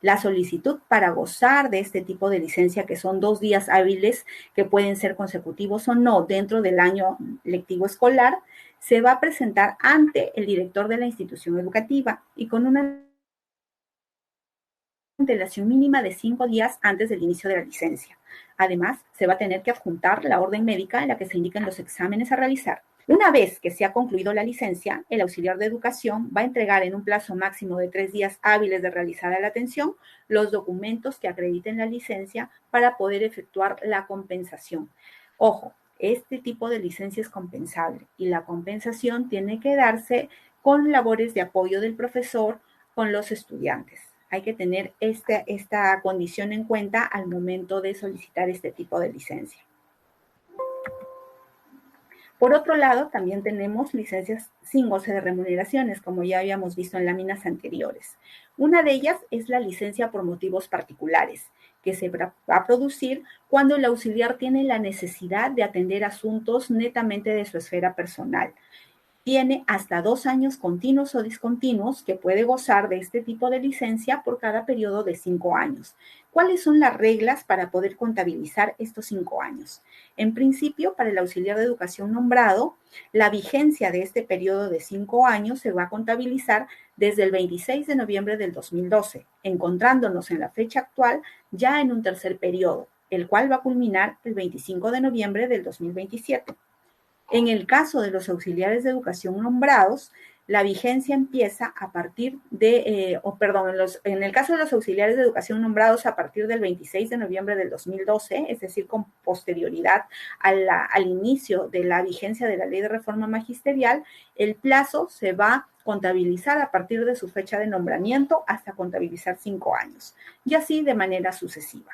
La solicitud para gozar de este tipo de licencia, que son 2 días hábiles que pueden ser consecutivos o no dentro del año lectivo escolar, se va a presentar ante el director de la institución educativa y con una antelación mínima de 5 días antes del inicio de la licencia. Además, se va a tener que adjuntar la orden médica en la que se indican los exámenes a realizar. Una vez que se ha concluido la licencia, el auxiliar de educación va a entregar en un plazo máximo de 3 días hábiles de realizada la atención los documentos que acrediten la licencia para poder efectuar la compensación. Ojo, este tipo de licencia es compensable y la compensación tiene que darse con labores de apoyo del profesor con los estudiantes. Hay que tener esta condición en cuenta al momento de solicitar este tipo de licencia. Por otro lado, también tenemos licencias sin goce de remuneraciones, como ya habíamos visto en láminas anteriores. Una de ellas es la licencia por motivos particulares, que se va a producir cuando el auxiliar tiene la necesidad de atender asuntos netamente de su esfera personal. Tiene hasta 2 años continuos o discontinuos que puede gozar de este tipo de licencia por cada periodo de 5 años. ¿Cuáles son las reglas para poder contabilizar estos 5 años? En principio, para el auxiliar de educación nombrado, la vigencia de este periodo de 5 años se va a contabilizar desde el 26 de noviembre del 2012, encontrándonos en la fecha actual ya en un tercer periodo, el cual va a culminar el 25 de noviembre del 2027. En el caso de los auxiliares de educación nombrados, la vigencia empieza a partir de, en el caso de los auxiliares de educación nombrados a partir del 26 de noviembre del 2012, es decir, con posterioridad al inicio de la vigencia de la Ley de Reforma Magisterial, el plazo se va a contabilizar a partir de su fecha de nombramiento hasta contabilizar 5 años, y así de manera sucesiva.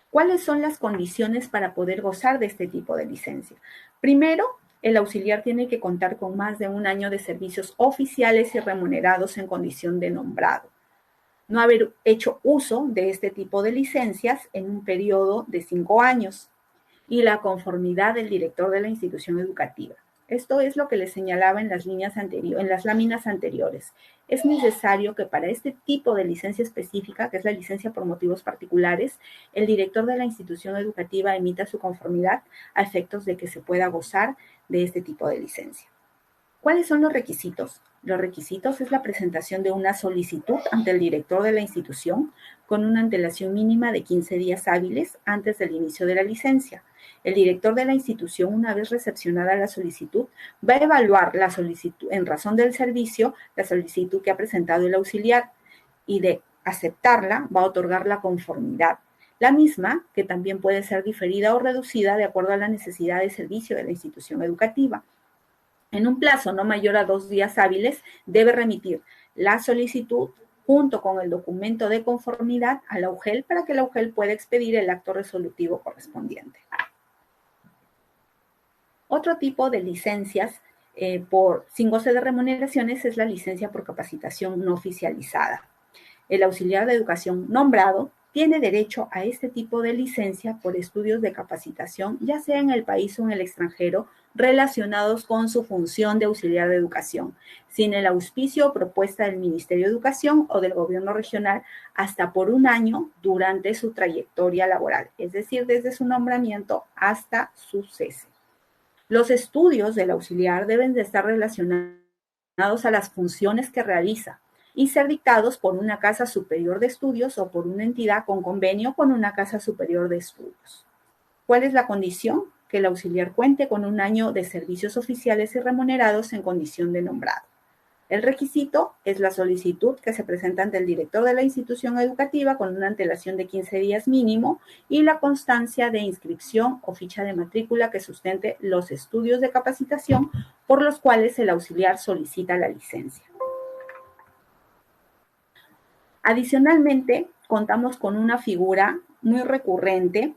¿Cuáles son las condiciones para poder gozar de este tipo de licencia? Primero, el auxiliar tiene que contar con más de 1 año de servicios oficiales y remunerados en condición de nombrado. No haber hecho uso de este tipo de licencias en un periodo de 5 años. Y la conformidad del director de la institución educativa. Esto es lo que les señalaba en las láminas anteriores. Es necesario que para este tipo de licencia específica, que es la licencia por motivos particulares, el director de la institución educativa emita su conformidad a efectos de que se pueda gozar de este tipo de licencia. ¿Cuáles son los requisitos? Los requisitos es la presentación de una solicitud ante el director de la institución con una antelación mínima de 15 días hábiles antes del inicio de la licencia. El director de la institución, una vez recepcionada la solicitud, va a evaluar la solicitud, en razón del servicio, la solicitud que ha presentado el auxiliar, y de aceptarla va a otorgar la conformidad. La misma, que también puede ser diferida o reducida de acuerdo a la necesidad de servicio de la institución educativa. En un plazo no mayor a 2 días hábiles, debe remitir la solicitud junto con el documento de conformidad a la UGEL para que la UGEL pueda expedir el acto resolutivo correspondiente. Otro tipo de licencias sin goce de remuneraciones es la licencia por capacitación no oficializada. El auxiliar de educación nombrado tiene derecho a este tipo de licencia por estudios de capacitación, ya sea en el país o en el extranjero, relacionados con su función de auxiliar de educación, sin el auspicio o propuesta del Ministerio de Educación o del Gobierno regional, hasta por 1 año durante su trayectoria laboral, es decir, desde su nombramiento hasta su cese. Los estudios del auxiliar deben de estar relacionados a las funciones que realiza y ser dictados por una casa superior de estudios o por una entidad con convenio con una casa superior de estudios. ¿Cuál es la condición? Que el auxiliar cuente con 1 año de servicios oficiales y remunerados en condición de nombrado. El requisito es la solicitud que se presenta ante el director de la institución educativa con una antelación de 15 días mínimo y la constancia de inscripción o ficha de matrícula que sustente los estudios de capacitación por los cuales el auxiliar solicita la licencia. Adicionalmente, contamos con una figura muy recurrente,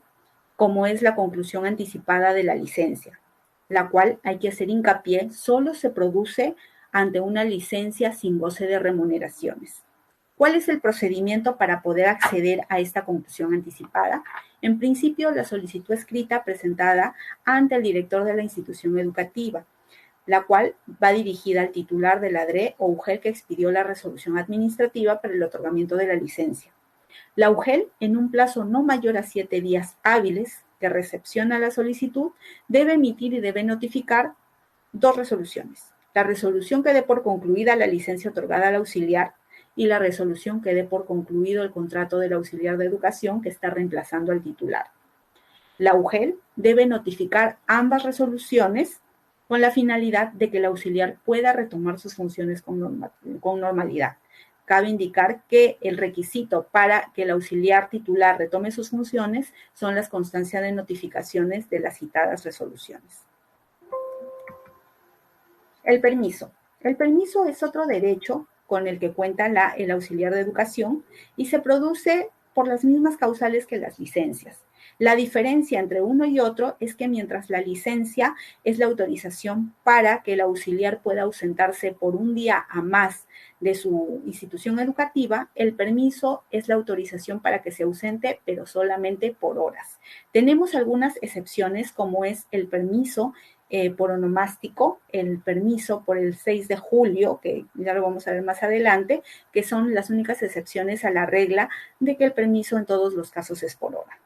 como es la conclusión anticipada de la licencia, la cual, hay que hacer hincapié, solo se produce ante una licencia sin goce de remuneraciones. ¿Cuál es el procedimiento para poder acceder a esta conclusión anticipada? En principio, la solicitud escrita presentada ante el director de la institución educativa, la cual va dirigida al titular de la DRE o UGEL que expidió la resolución administrativa para el otorgamiento de la licencia. La UGEL, en un plazo no mayor a 7 días hábiles que recepciona la solicitud, debe emitir y debe notificar 2 resoluciones. La resolución que dé por concluida la licencia otorgada al auxiliar y la resolución que dé por concluido el contrato del auxiliar de educación que está reemplazando al titular. La UGEL debe notificar ambas resoluciones con la finalidad de que el auxiliar pueda retomar sus funciones con normalidad. Cabe indicar que el requisito para que el auxiliar titular retome sus funciones son las constancias de notificaciones de las citadas resoluciones. El permiso. El permiso es otro derecho con el que cuenta el auxiliar de educación y se produce por las mismas causales que las licencias. La diferencia entre uno y otro es que mientras la licencia es la autorización para que el auxiliar pueda ausentarse por 1 día a más de su institución educativa, el permiso es la autorización para que se ausente, pero solamente por horas. Tenemos algunas excepciones, como es el permiso por onomástico, el permiso por el 6 de julio, que ya lo vamos a ver más adelante, que son las únicas excepciones a la regla de que el permiso en todos los casos es por hora.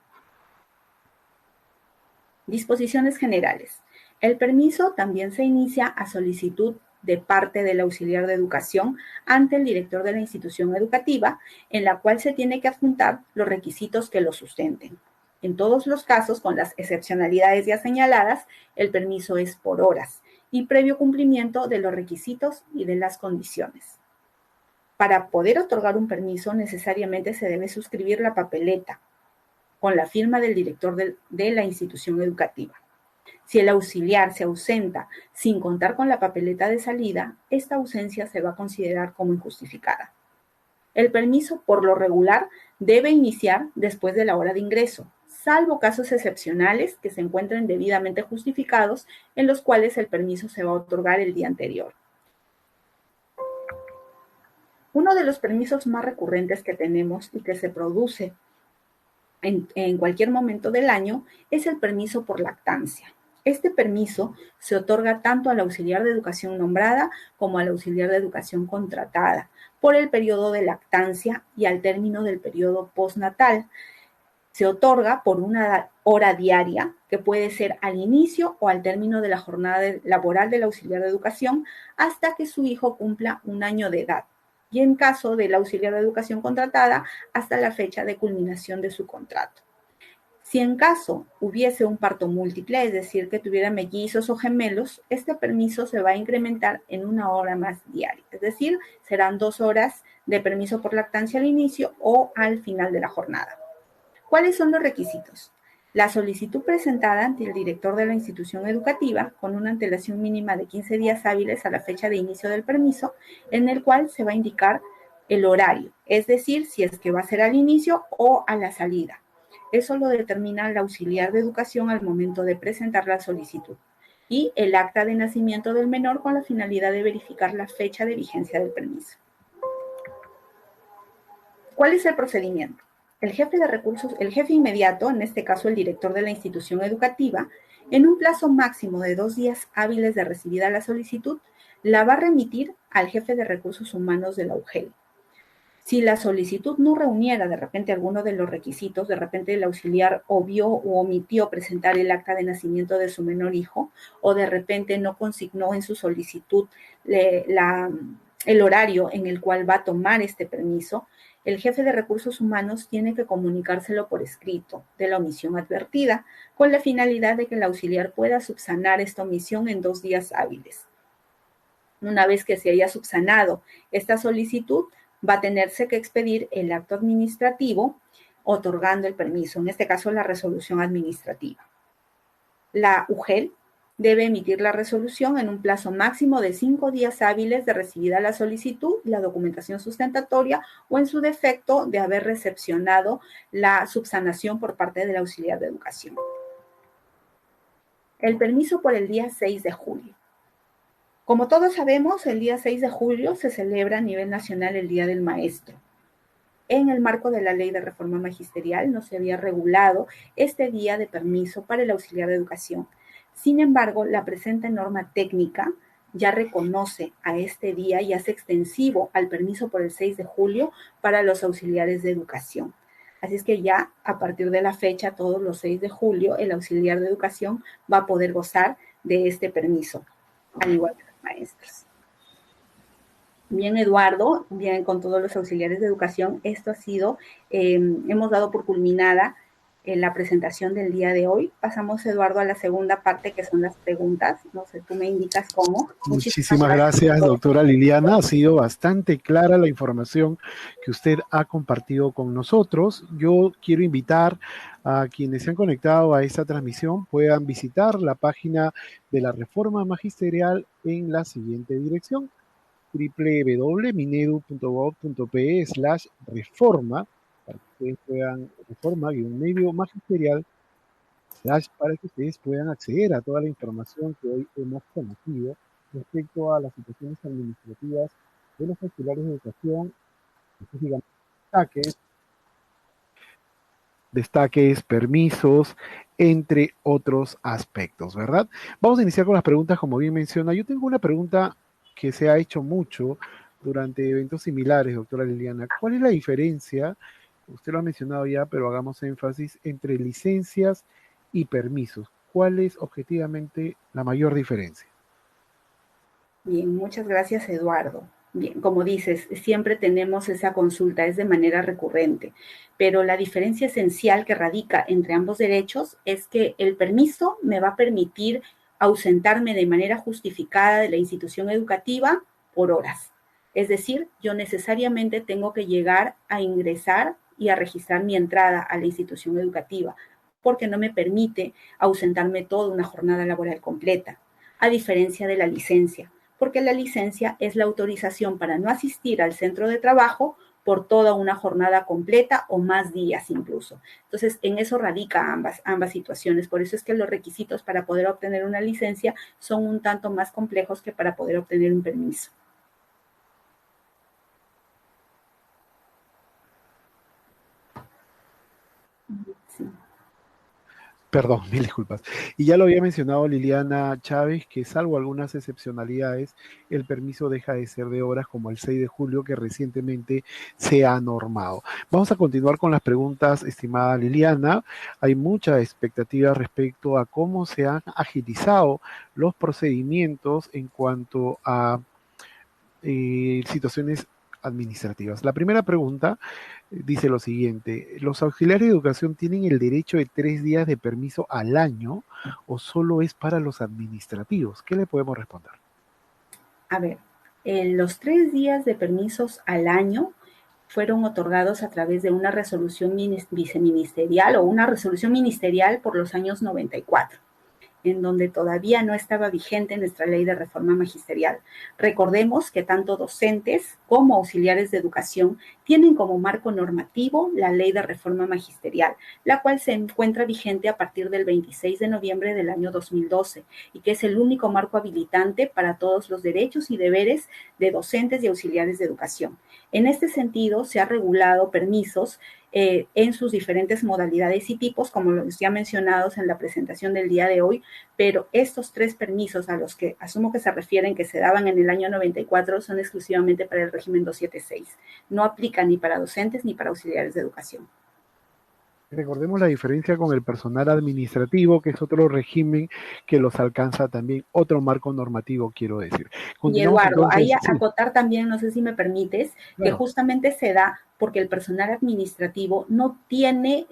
Disposiciones generales. El permiso también se inicia a solicitud de parte del auxiliar de educación ante el director de la institución educativa, en la cual se tiene que adjuntar los requisitos que lo sustenten. En todos los casos, con las excepcionalidades ya señaladas, el permiso es por horas y previo cumplimiento de los requisitos y de las condiciones. Para poder otorgar un permiso, necesariamente se debe suscribir la papeleta con la firma del director de la institución educativa. Si el auxiliar se ausenta sin contar con la papeleta de salida, esta ausencia se va a considerar como injustificada. El permiso, por lo regular, debe iniciar después de la hora de ingreso, salvo casos excepcionales que se encuentren debidamente justificados, en los cuales el permiso se va a otorgar el día anterior. Uno de los permisos más recurrentes que tenemos y que se produce en cualquier momento del año es el permiso por lactancia. Este permiso se otorga tanto al auxiliar de educación nombrada como al auxiliar de educación contratada por el periodo de lactancia y al término del periodo postnatal. Se otorga por una hora diaria, que puede ser al inicio o al término de la jornada laboral del auxiliar de educación, hasta que su hijo cumpla 1 año de edad. Y en caso del auxiliar de educación contratada, hasta la fecha de culminación de su contrato. Si en caso hubiese un parto múltiple, es decir, que tuviera mellizos o gemelos, este permiso se va a incrementar en 1 hora más diaria. Es decir, serán 2 horas de permiso por lactancia al inicio o al final de la jornada. ¿Cuáles son los requisitos? La solicitud presentada ante el director de la institución educativa con una antelación mínima de 15 días hábiles a la fecha de inicio del permiso, en el cual se va a indicar el horario, es decir, si es que va a ser al inicio o a la salida. Eso lo determina el auxiliar de educación al momento de presentar la solicitud. Y el acta de nacimiento del menor con la finalidad de verificar la fecha de vigencia del permiso. ¿Cuál es el procedimiento? El jefe inmediato, en este caso el director de la institución educativa, en un plazo máximo de 2 días hábiles de recibida la solicitud, la va a remitir al jefe de recursos humanos de la UGEL. Si la solicitud no reuniera de repente alguno de los requisitos, de repente el auxiliar obvió o omitió presentar el acta de nacimiento de su menor hijo, o de repente no consignó en su solicitud el horario en el cual va a tomar este permiso, el jefe de recursos humanos tiene que comunicárselo por escrito de la omisión advertida, con la finalidad de que el auxiliar pueda subsanar esta omisión en 2 días hábiles. Una vez que se haya subsanado esta solicitud, va a tenerse que expedir el acto administrativo otorgando el permiso, en este caso la resolución administrativa. La UGEL debe emitir la resolución en un plazo máximo de 5 días hábiles de recibida la solicitud, la documentación sustentatoria o en su defecto de haber recepcionado la subsanación por parte del auxiliar de educación. El permiso por el día 6 de julio. Como todos sabemos, el día 6 de julio se celebra a nivel nacional el Día del Maestro. En el marco de la Ley de Reforma Magisterial no se había regulado este día de permiso para el auxiliar de educación. Sin embargo, la presente norma técnica ya reconoce a este día y hace extensivo al permiso por el 6 de julio para los auxiliares de educación. Así es que ya a partir de la fecha, todos los 6 de julio, el auxiliar de educación va a poder gozar de este permiso, al igual que los maestros. Bien, Eduardo, bien con todos los auxiliares de educación, esto ha sido, hemos dado por culminada la presentación del día de hoy. Pasamos, Eduardo, a la segunda parte, que son las preguntas. No sé, tú me indicas cómo. Muchísimas gracias, doctora Liliana. Ha sido bastante clara la información que usted ha compartido con nosotros. Yo quiero invitar a quienes se han conectado a esta transmisión puedan visitar la página de la Reforma Magisterial en la siguiente dirección: www.minedu.gov.pe/reforma, para que ustedes puedan, reforma-medio magisterial, para que ustedes puedan acceder a toda la información que hoy hemos conocido respecto a las situaciones administrativas de los auxiliares de educación, específicamente destaques, permisos, entre otros aspectos, ¿verdad? Vamos a iniciar con las preguntas, como bien menciona. Yo tengo una pregunta que se ha hecho mucho durante eventos similares, doctora Liliana. ¿Cuál es la diferencia? Usted lo ha mencionado ya, pero hagamos énfasis entre licencias y permisos. ¿Cuál es objetivamente la mayor diferencia? Bien, muchas gracias, Eduardo. Bien, como dices, siempre tenemos esa consulta, es de manera recurrente, pero la diferencia esencial que radica entre ambos derechos es que el permiso me va a permitir ausentarme de manera justificada de la institución educativa por horas. Es decir, yo necesariamente tengo que llegar a ingresar y a registrar mi entrada a la institución educativa, porque no me permite ausentarme toda una jornada laboral completa, a diferencia de la licencia, porque la licencia es la autorización para no asistir al centro de trabajo por toda una jornada completa o más días incluso. Entonces, en eso radica ambas situaciones. Por eso es que los requisitos para poder obtener una licencia son un tanto más complejos que para poder obtener un permiso. Sí. Perdón, mil disculpas. Y ya lo había mencionado Liliana Chávez, que salvo algunas excepcionalidades, el permiso deja de ser de horas como el 6 de julio, que recientemente se ha normado. Vamos a continuar con las preguntas, estimada Liliana. Hay mucha expectativa respecto a cómo se han agilizado los procedimientos en cuanto a situaciones administrativas. La primera pregunta dice lo siguiente: ¿los auxiliares de educación tienen el derecho de 3 días de permiso al año o solo es para los administrativos? ¿Qué le podemos responder? A ver, los 3 días de permisos al año fueron otorgados a través de una resolución viceministerial o una resolución ministerial por los años 94, en donde todavía no estaba vigente nuestra ley de reforma magisterial. Recordemos que tanto docentes como auxiliares de educación tienen como marco normativo la ley de reforma magisterial, la cual se encuentra vigente a partir del 26 de noviembre del año 2012 y que es el único marco habilitante para todos los derechos y deberes de docentes y auxiliares de educación. En este sentido, se ha regulado permisos en sus diferentes modalidades y tipos, como los ya mencionados en la presentación del día de hoy, pero estos 3 permisos a los que asumo que se refieren, que se daban en el año 94, son exclusivamente para el régimen 276. No aplican ni para docentes ni para auxiliares de educación. Recordemos la diferencia con el personal administrativo, que es otro régimen que los alcanza también, otro marco normativo, quiero decir. Y Continuamos Eduardo, ahí entonces, sí, acotar también, no sé si me permites, que claro. justamente se da porque el personal administrativo no tiene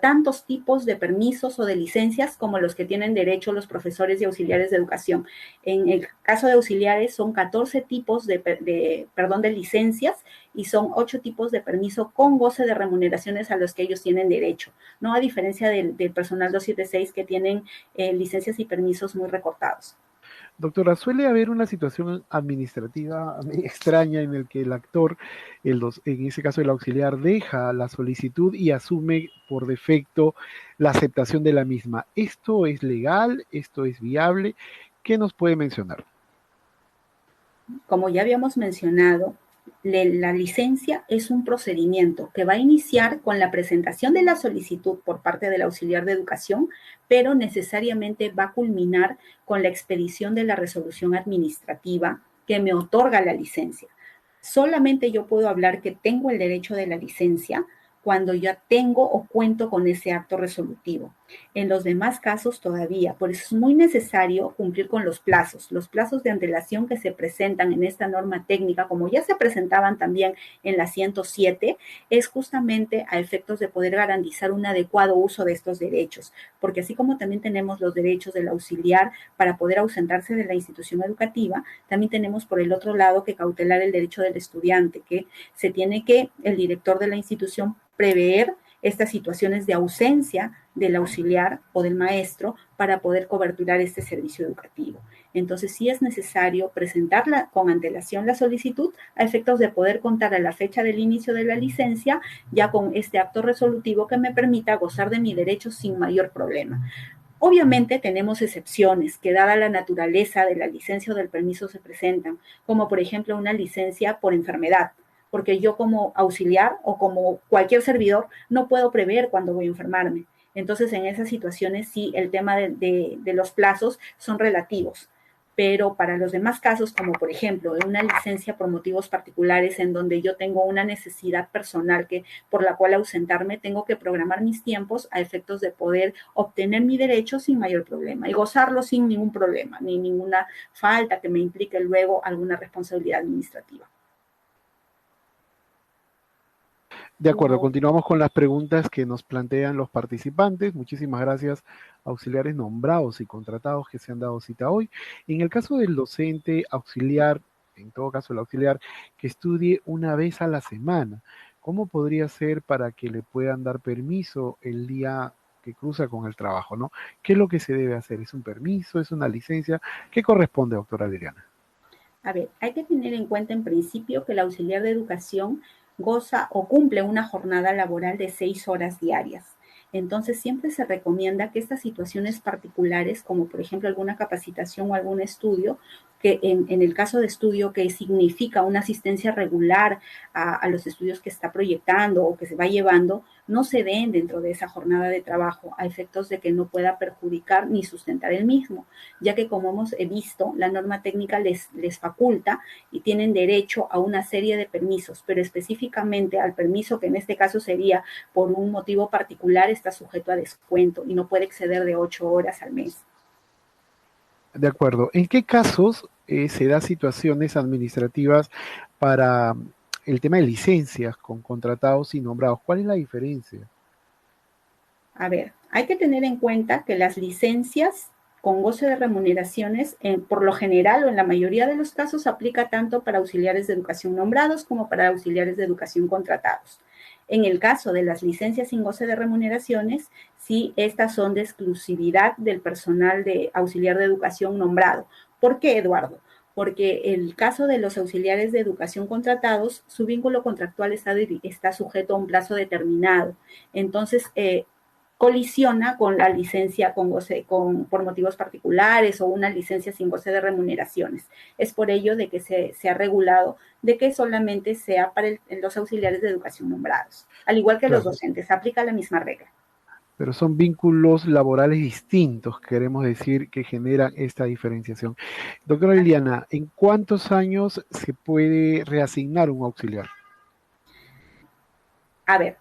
tantos tipos de permisos o de licencias como los que tienen derecho los profesores y auxiliares de educación. En el caso de auxiliares son 14 tipos de licencias y son 8 tipos de permiso con goce de remuneraciones a los que ellos tienen derecho, ¿no? A diferencia del personal 276 que tienen licencias y permisos muy recortados. Doctora, suele haber una situación administrativa extraña en el que el actor, en ese caso el auxiliar, deja la solicitud y asume por defecto la aceptación de la misma. ¿Esto es legal? ¿Esto es viable? ¿Qué nos puede mencionar? Como ya habíamos mencionado, la licencia es un procedimiento que va a iniciar con la presentación de la solicitud por parte del auxiliar de educación, pero necesariamente va a culminar con la expedición de la resolución administrativa que me otorga la licencia. Solamente yo puedo hablar que tengo el derecho de la licencia cuando ya tengo o cuento con ese acto resolutivo. En los demás casos todavía, por eso es muy necesario cumplir con los plazos de antelación que se presentan en esta norma técnica, como ya se presentaban también en la 107, es justamente a efectos de poder garantizar un adecuado uso de estos derechos, porque así como también tenemos los derechos del auxiliar para poder ausentarse de la institución educativa, también tenemos por el otro lado que cautelar el derecho del estudiante, que se tiene que el director de la institución prever estas situaciones de ausencia del auxiliar o del maestro para poder coberturar este servicio educativo. Entonces, sí es necesario presentarla con antelación la solicitud a efectos de poder contar a la fecha del inicio de la licencia ya con este acto resolutivo que me permita gozar de mi derecho sin mayor problema. Obviamente tenemos excepciones que dada la naturaleza de la licencia o del permiso se presentan, como por ejemplo una licencia por enfermedad, porque yo como auxiliar o como cualquier servidor no puedo prever cuándo voy a enfermarme. Entonces, en esas situaciones sí, el tema de los plazos son relativos, pero para los demás casos, como por ejemplo una licencia por motivos particulares en donde yo tengo una necesidad personal que por la cual ausentarme, tengo que programar mis tiempos a efectos de poder obtener mi derecho sin mayor problema y gozarlo sin ningún problema, ni ninguna falta que me implique luego alguna responsabilidad administrativa. De acuerdo, continuamos con las preguntas que nos plantean los participantes. Muchísimas gracias, auxiliares nombrados y contratados que se han dado cita hoy. En el caso del docente auxiliar, en todo caso el auxiliar, que estudie una vez a la semana, ¿cómo podría ser para que le puedan dar permiso el día que cruza con el trabajo, ¿no? ¿Qué es lo que se debe hacer? ¿Es un permiso? ¿Es una licencia? ¿Qué corresponde, doctora Liliana? A ver, hay que tener en cuenta en principio que el auxiliar de educación goza o cumple una jornada laboral de 6 horas diarias. Entonces, siempre se recomienda que estas situaciones particulares, como por ejemplo alguna capacitación o algún estudio, que en el caso de estudio que significa una asistencia regular a los estudios que está proyectando o que se va llevando, no se den dentro de esa jornada de trabajo a efectos de que no pueda perjudicar ni sustentar el mismo, ya que como hemos visto, la norma técnica les faculta y tienen derecho a una serie de permisos, pero específicamente al permiso que en este caso sería por un motivo particular está sujeto a descuento y no puede exceder de 8 horas al mes. De acuerdo. ¿En qué casos se da situaciones administrativas para el tema de licencias con contratados y nombrados? ¿Cuál es la diferencia? A ver, hay que tener en cuenta que las licencias con goce de remuneraciones, por lo general o en la mayoría de los casos, aplica tanto para auxiliares de educación nombrados como para auxiliares de educación contratados. En el caso de las licencias sin goce de remuneraciones, sí, estas son de exclusividad del personal de auxiliar de educación nombrado. ¿Por qué, Eduardo? Porque el caso de los auxiliares de educación contratados, su vínculo contractual está sujeto a un plazo determinado. Entonces, colisiona con la licencia con goce, por motivos particulares o una licencia sin goce de remuneraciones. Es por ello de que se ha regulado de que solamente sea para los auxiliares de educación nombrados. Al igual que los Claro, docentes, aplica la misma regla. pero son vínculos laborales distintos, queremos decir, que generan esta diferenciación. Doctora Liliana, ¿en cuántos años se puede reasignar un auxiliar? A ver,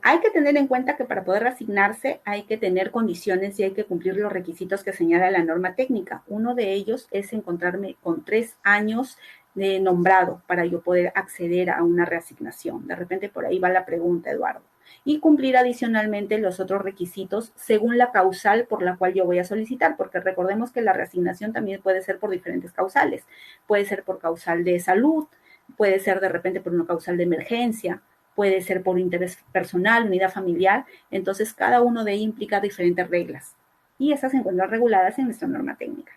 hay que tener en cuenta que para poder asignarse hay que tener condiciones y hay que cumplir los requisitos que señala la norma técnica. Uno de ellos es encontrarme con 3 años de nombrado para yo poder acceder a una reasignación. De repente por ahí va la pregunta, Eduardo. Y cumplir adicionalmente los otros requisitos según la causal por la cual yo voy a solicitar, porque recordemos que la reasignación también puede ser por diferentes causales. Puede ser por causal de salud, puede ser de repente por una causal de emergencia, puede ser por interés personal, unidad familiar, entonces cada uno de ellos implica diferentes reglas y esas se encuentran reguladas en nuestra norma técnica.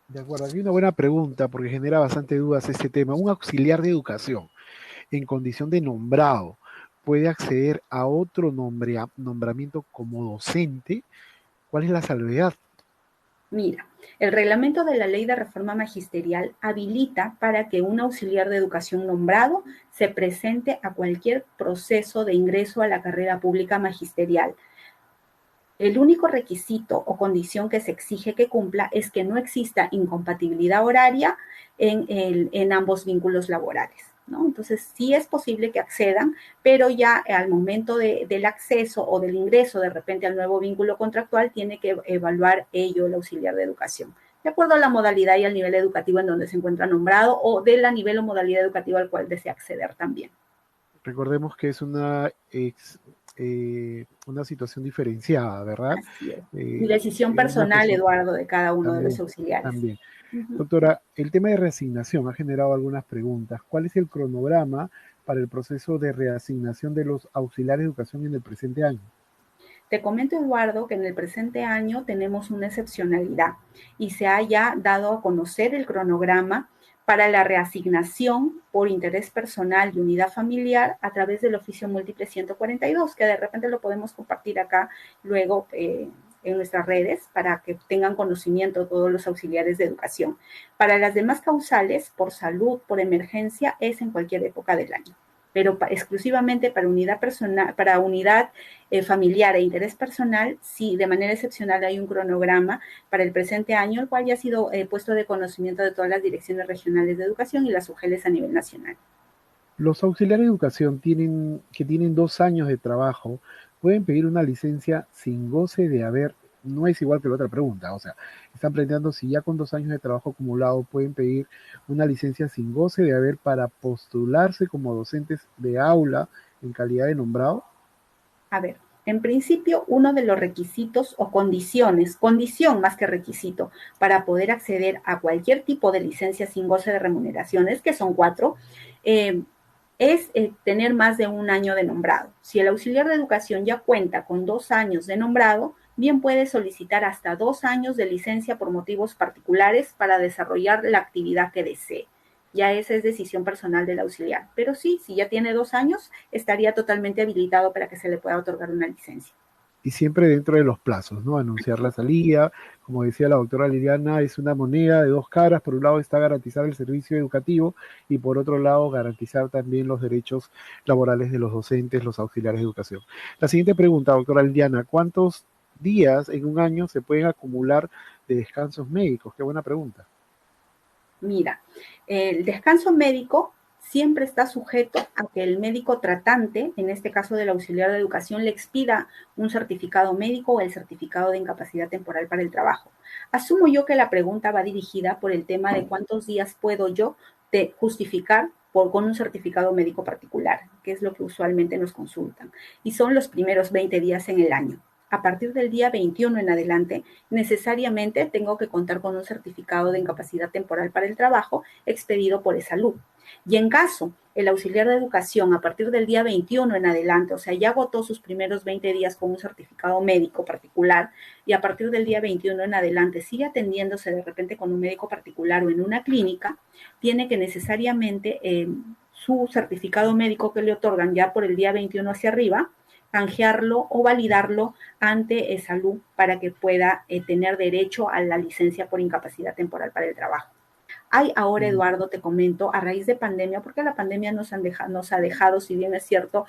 De acuerdo, aquí una buena pregunta porque genera bastante dudas este tema. Un auxiliar de educación en condición de nombrado puede acceder a otro nombramiento como docente. ¿Cuál es la salvedad? Mira, el reglamento de la Ley de Reforma Magisterial habilita para que un auxiliar de educación nombrado se presente a cualquier proceso de ingreso a la carrera pública magisterial. El único requisito o condición que se exige que cumpla es que no exista incompatibilidad horaria en ambos vínculos laborales, ¿no? Entonces, sí es posible que accedan, pero ya al momento del acceso o del ingreso de repente al nuevo vínculo contractual, tiene que evaluar ello el auxiliar de educación, de acuerdo a la modalidad y al nivel educativo en donde se encuentra nombrado o de la nivel o modalidad educativa al cual desea acceder también. Recordemos que es una situación diferenciada, ¿verdad? Así es. Y decisión Una personal, persona Eduardo, de cada uno de los también, auxiliares. también. Uh-huh. Doctora, el tema de reasignación ha generado algunas preguntas. ¿Cuál es el cronograma para el proceso de reasignación de los auxiliares de educación en el presente año? Te comento, Eduardo, que en el presente año tenemos una excepcionalidad y se haya dado a conocer el cronograma para la reasignación por interés personal y unidad familiar a través del oficio múltiple 142, que de repente lo podemos compartir acá luego en nuestras redes para que tengan conocimiento todos los auxiliares de educación. Para las demás causales, por salud, por emergencia, es en cualquier época del año, pero exclusivamente para unidad personal, para unidad familiar e interés personal, sí, de manera excepcional hay un cronograma para el presente año, el cual ya ha sido puesto de conocimiento de todas las direcciones regionales de educación y las UGELES a nivel nacional. Los auxiliares de educación que tienen 2 años de trabajo pueden pedir una licencia sin goce de haber, no es igual que la otra pregunta, o sea, están planteando si ya con 2 años de trabajo acumulado pueden pedir una licencia sin goce de haber para postularse como docentes de aula en calidad de nombrado. A ver, en principio, uno de los requisitos o condiciones, condición más que requisito, para poder acceder a cualquier tipo de licencia sin goce de remuneraciones, que son 4, eh, es tener más de un año de nombrado. Si el auxiliar de educación ya cuenta con 2 años de nombrado, bien puede solicitar hasta 2 años de licencia por motivos particulares para desarrollar la actividad que desee. Ya esa es decisión personal del auxiliar. Pero sí, si ya tiene 2 años, estaría totalmente habilitado para que se le pueda otorgar una licencia. y siempre dentro de los plazos, ¿no? Anunciar la salida, como decía la doctora Liliana, es una moneda de dos caras. Por un lado está garantizar el servicio educativo y por otro lado garantizar también los derechos laborales de los docentes, los auxiliares de educación. La siguiente pregunta, doctora Liliana, ¿cuántos días en un año se pueden acumular de descansos médicos? Qué buena pregunta. Mira, el descanso médico siempre está sujeto a que el médico tratante, en este caso del auxiliar de educación, le expida un certificado médico o el certificado de incapacidad temporal para el trabajo. Asumo yo que la pregunta va dirigida por el tema de cuántos días puedo yo justificar con un certificado médico particular, que es lo que usualmente nos consultan. Y son los primeros 20 días en el año. A partir del día 21 en adelante, necesariamente tengo que contar con un certificado de incapacidad temporal para el trabajo expedido por ESALUD. Y en caso el auxiliar de educación a partir del día 21 en adelante, o sea, ya agotó sus primeros 20 días con un certificado médico particular y a partir del día 21 en adelante sigue atendiéndose de repente con un médico particular o en una clínica, tiene que necesariamente su certificado médico que le otorgan ya por el día 21 hacia arriba, canjearlo o validarlo ante Salud para que pueda tener derecho a la licencia por incapacidad temporal para el trabajo. Hay ahora, Eduardo, te comento, a raíz de pandemia, porque la pandemia nos ha dejado, si bien es cierto,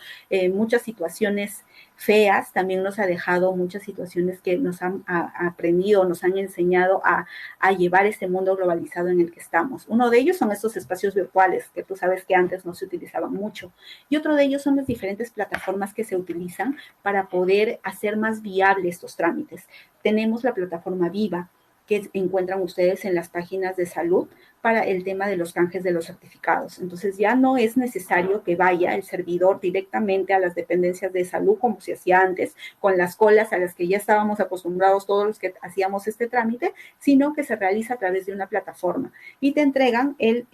muchas situaciones feas, también nos ha dejado muchas situaciones que nos han aprendido, nos han enseñado a llevar este mundo globalizado en el que estamos. Uno de ellos son estos espacios virtuales, que tú sabes que antes no se utilizaban mucho, y otro de ellos son las diferentes plataformas que se utilizan para poder hacer más viables estos trámites. Tenemos la plataforma Viva, que encuentran ustedes en las páginas de salud para el tema de los canjes de los certificados. Entonces ya no es necesario que vaya el servidor directamente a las dependencias de salud como se hacía antes, con las colas a las que ya estábamos acostumbrados todos los que hacíamos este trámite, sino que se realiza a través de una plataforma y te entregan el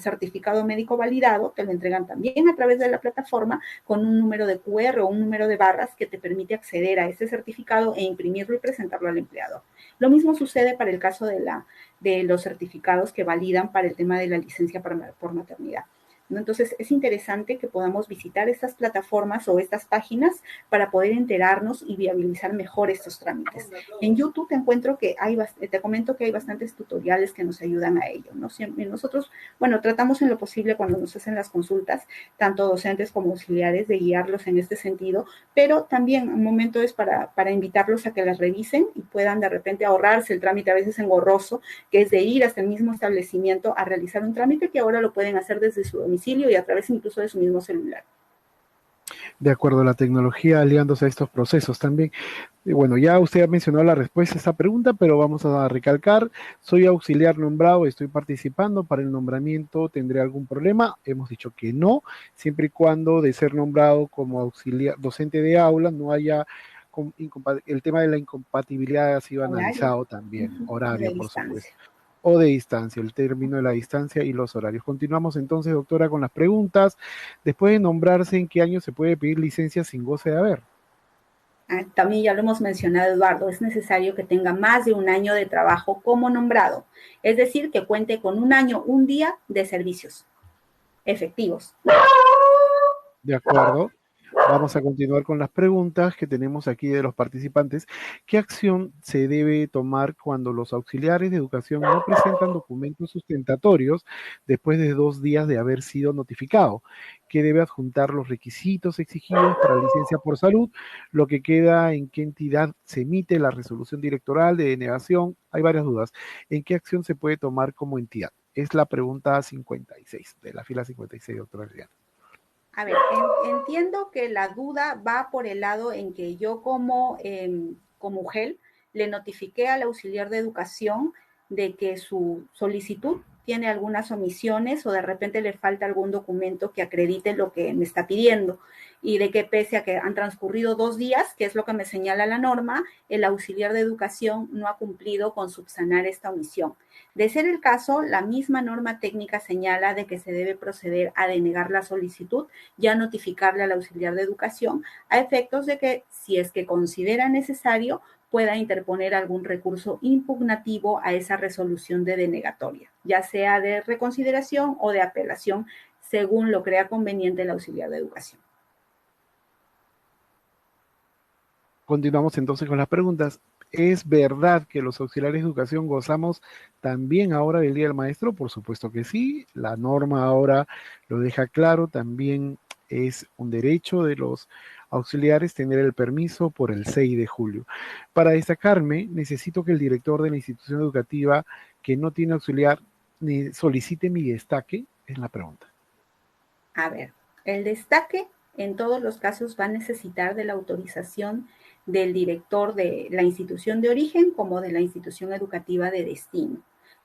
certificado médico validado, te lo entregan también a través de la plataforma con un número de QR o un número de barras que te permite acceder a ese certificado e imprimirlo y presentarlo al empleador. Lo mismo sucede para el caso de los certificados que validan para el tema de la licencia por maternidad. ¿No? Entonces, es interesante que podamos visitar estas plataformas o estas páginas para poder enterarnos y viabilizar mejor estos trámites. En YouTube te comento que hay bastantes tutoriales que nos ayudan a ello, ¿no? Siempre nosotros, bueno, tratamos en lo posible cuando nos hacen las consultas, tanto docentes como auxiliares, de guiarlos en este sentido, pero también un momento es para invitarlos a que las revisen y puedan de repente ahorrarse el trámite a veces engorroso, que es de ir hasta el mismo establecimiento a realizar un trámite que ahora lo pueden hacer desde su domicilio y a través incluso de su mismo celular. De acuerdo a la tecnología, aliándose a estos procesos también. Y bueno, ya usted ha mencionado la respuesta a esta pregunta, pero vamos a recalcar, soy auxiliar nombrado, estoy participando para el nombramiento, ¿tendré algún problema? Hemos dicho que no, siempre y cuando de ser nombrado como auxiliar docente de aula no haya el tema de la incompatibilidad ha sido Horario. analizado también, De horario, por supuesto, distancia. o de distancia, el término de la distancia y los horarios. Continuamos entonces, doctora, con las preguntas. Después de nombrarse, ¿en qué año se puede pedir licencia sin goce de haber? También ya lo hemos mencionado, Eduardo, es necesario que tenga más de un año de trabajo como nombrado, es decir, que cuente con un año, un día de servicios efectivos. De acuerdo. Vamos a continuar con las preguntas que tenemos aquí de los participantes. ¿Qué acción se debe tomar cuando los auxiliares de educación no presentan documentos sustentatorios después de 2 días de haber sido notificado? ¿Qué debe adjuntar los requisitos exigidos para licencia por salud? Lo que queda, ¿en qué entidad se emite la resolución directoral de denegación? Hay varias dudas. ¿En qué acción se puede tomar como entidad? Es la pregunta 56, de la fila 56, doctora Adriana. A ver, entiendo que la duda va por el lado en que yo como UGEL le notifiqué al auxiliar de educación de que su solicitud tiene algunas omisiones o de repente le falta algún documento que acredite lo que me está pidiendo y de que pese a que han transcurrido 2 días, que es lo que me señala la norma, el auxiliar de educación no ha cumplido con subsanar esta omisión. De ser el caso, la misma norma técnica señala de que se debe proceder a denegar la solicitud, ya notificarle al auxiliar de educación, a efectos de que, si es que considera necesario, pueda interponer algún recurso impugnativo a esa resolución de denegatoria, ya sea de reconsideración o de apelación, según lo crea conveniente el auxiliar de educación. Continuamos entonces con las preguntas. ¿Es verdad que los auxiliares de educación gozamos también ahora del Día del Maestro? Por supuesto que sí. La norma ahora lo deja claro. También es un derecho de los auxiliares tener el permiso por el 6 de julio. Para destacarme, necesito que el director de la institución educativa que no tiene auxiliar solicite mi destaque. Es la pregunta. A ver, el destaque en todos los casos va a necesitar de la autorización del director de la institución de origen como de la institución educativa de destino.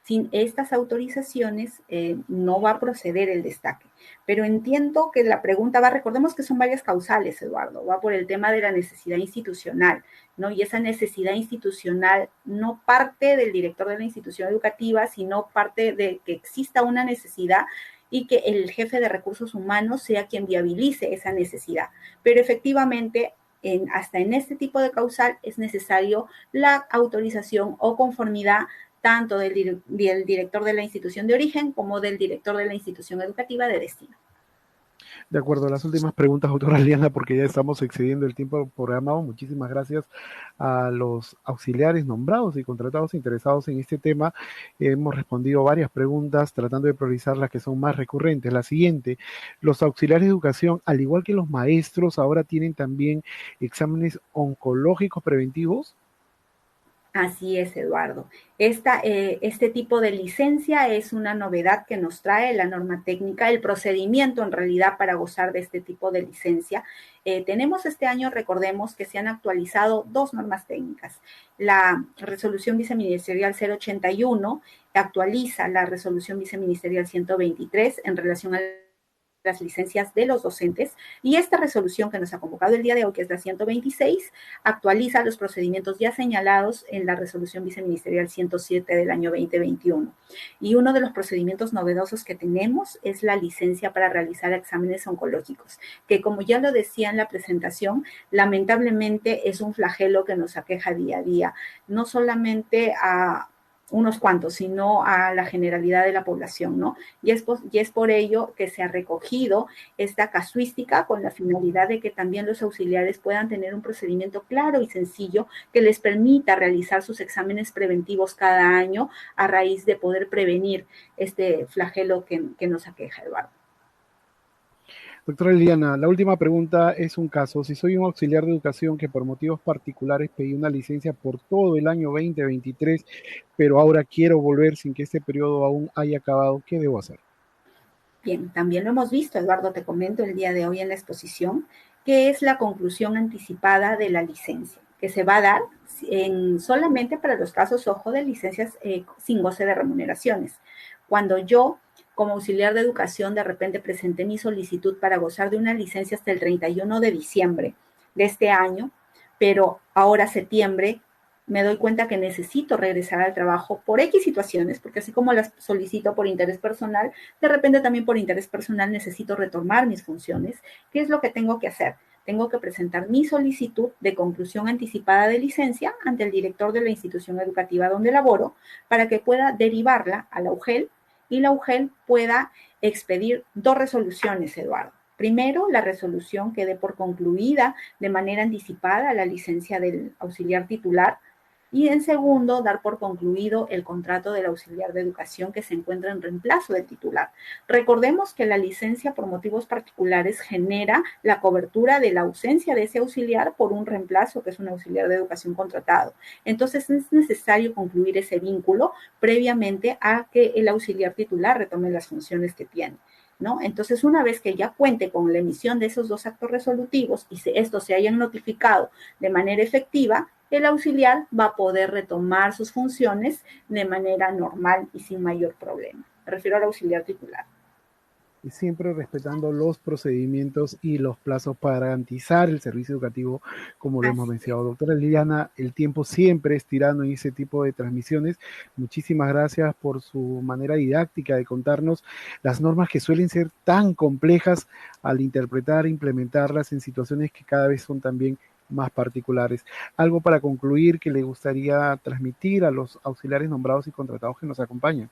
Sin estas autorizaciones no va a proceder el destaque. Pero entiendo que la pregunta va, recordemos que son varias causales, Eduardo, va por el tema de la necesidad institucional, ¿no? Y esa necesidad institucional no parte del director de la institución educativa, sino parte de que exista una necesidad y que el jefe de recursos humanos sea quien viabilice esa necesidad. Pero efectivamente, hasta en este tipo de causal es necesario la autorización o conformidad tanto del director de la institución de origen como del director de la institución educativa de destino. De acuerdo, las últimas preguntas, doctora Liana, porque ya estamos excediendo el tiempo programado. Muchísimas gracias a los auxiliares nombrados y contratados interesados en este tema. Hemos respondido varias preguntas tratando de priorizar las que son más recurrentes. La siguiente, los auxiliares de educación, al igual que los maestros, ahora tienen también exámenes oncológicos preventivos. Así es, Eduardo. Este tipo de licencia es una novedad que nos trae la norma técnica, el procedimiento en realidad para gozar de este tipo de licencia. Tenemos este año, recordemos que se han actualizado dos normas técnicas. La resolución viceministerial 081 actualiza la resolución viceministerial 123 en relación a las licencias de los docentes y esta resolución que nos ha convocado el día de hoy, que es la 126, actualiza los procedimientos ya señalados en la resolución viceministerial 107 del año 2021. Y uno de los procedimientos novedosos que tenemos es la licencia para realizar exámenes oncológicos, que como ya lo decía en la presentación, lamentablemente es un flagelo que nos aqueja día a día, no solamente a unos cuantos, sino a la generalidad de la población, ¿no? Y es por ello que se ha recogido esta casuística con la finalidad de que también los auxiliares puedan tener un procedimiento claro y sencillo que les permita realizar sus exámenes preventivos cada año a raíz de poder prevenir este flagelo que nos aqueja, Eduardo. Doctora Liliana, la última pregunta es un caso. Si soy un auxiliar de educación que por motivos particulares pedí una licencia por todo el año 2023, pero ahora quiero volver sin que este periodo aún haya acabado, ¿qué debo hacer? Bien, también lo hemos visto, Eduardo, te comento el día de hoy en la exposición, que es la conclusión anticipada de la licencia, que se va a dar solamente para los casos, ojo, de licencias sin goce de remuneraciones. Cuando yo, como auxiliar de educación, de repente presenté mi solicitud para gozar de una licencia hasta el 31 de diciembre de este año, pero ahora septiembre me doy cuenta que necesito regresar al trabajo por X situaciones, porque así como las solicito por interés personal, de repente también por interés personal necesito retomar mis funciones. ¿Qué es lo que tengo que hacer? Tengo que presentar mi solicitud de conclusión anticipada de licencia ante el director de la institución educativa donde laboro para que pueda derivarla a la UGEL y la UGEL pueda expedir dos resoluciones, Eduardo. Primero, la resolución que dé por concluida de manera anticipada la licencia del auxiliar titular y en segundo, dar por concluido el contrato del auxiliar de educación que se encuentra en reemplazo del titular. Recordemos que la licencia por motivos particulares genera la cobertura de la ausencia de ese auxiliar por un reemplazo que es un auxiliar de educación contratado. Entonces es necesario concluir ese vínculo previamente a que el auxiliar titular retome las funciones que tiene. ¿No? Entonces, una vez que ya cuente con la emisión de esos dos actos resolutivos y estos se hayan notificado de manera efectiva, el auxiliar va a poder retomar sus funciones de manera normal y sin mayor problema. Me refiero al auxiliar titular. Y siempre respetando los procedimientos y los plazos para garantizar el servicio educativo, como lo hemos Así es. mencionado. Doctora Liliana, el tiempo siempre es tirano en ese tipo de transmisiones. Muchísimas gracias por su manera didáctica de contarnos las normas que suelen ser tan complejas al interpretar e implementarlas en situaciones que cada vez son también más particulares. Algo para concluir que le gustaría transmitir a los auxiliares nombrados y contratados que nos acompañan.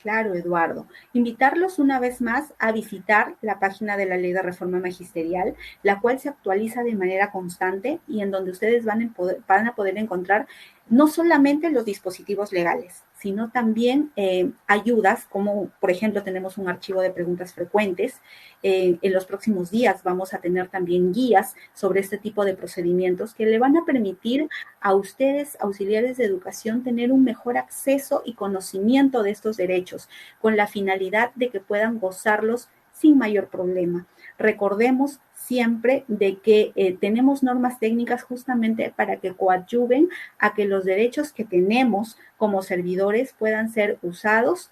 Claro, Eduardo. Invitarlos una vez más a visitar la página de la Ley de Reforma Magisterial, la cual se actualiza de manera constante y en donde ustedes van a poder encontrar no solamente los dispositivos legales, sino también ayudas, como por ejemplo tenemos un archivo de preguntas frecuentes. En los próximos días vamos a tener también guías sobre este tipo de procedimientos que le van a permitir a ustedes, auxiliares de educación, tener un mejor acceso y conocimiento de estos derechos, con la finalidad de que puedan gozarlos sin mayor problema. Recordemos siempre de que tenemos normas técnicas justamente para que coadyuven a que los derechos que tenemos como servidores puedan ser usados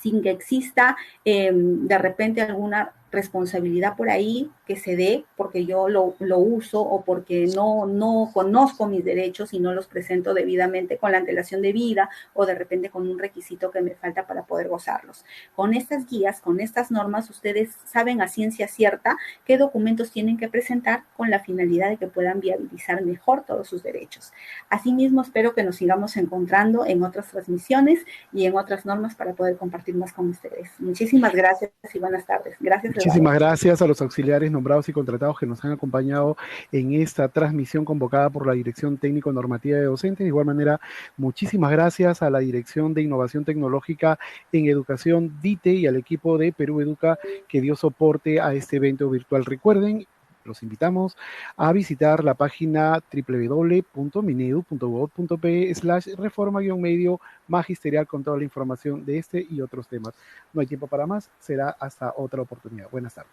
sin que exista de repente alguna responsabilidad por ahí que se dé porque yo lo uso o porque no conozco mis derechos y no los presento debidamente con la antelación de vida o de repente con un requisito que me falta para poder gozarlos. Con estas guías, con estas normas, ustedes saben a ciencia cierta qué documentos tienen que presentar con la finalidad de que puedan viabilizar mejor todos sus derechos. Asimismo, espero que nos sigamos encontrando en otras transmisiones y en otras normas para poder compartir más con ustedes. Muchísimas gracias y buenas tardes. Gracias, Eduardo. Muchísimas gracias a los auxiliares nombrados y contratados que nos han acompañado en esta transmisión convocada por la Dirección Técnico Normativa de Docentes. De igual manera, muchísimas gracias a la Dirección de Innovación Tecnológica en Educación, DITE, y al equipo de Perú Educa que dio soporte a este evento virtual. Recuerden, los invitamos a visitar la página www.minedu.gov.pe/reforma-medio magisterial con toda la información de este y otros temas. No hay tiempo para más, será hasta otra oportunidad. Buenas tardes.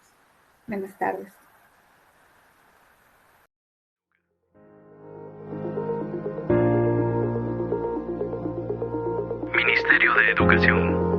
Buenas tardes. Ministerio de Educación.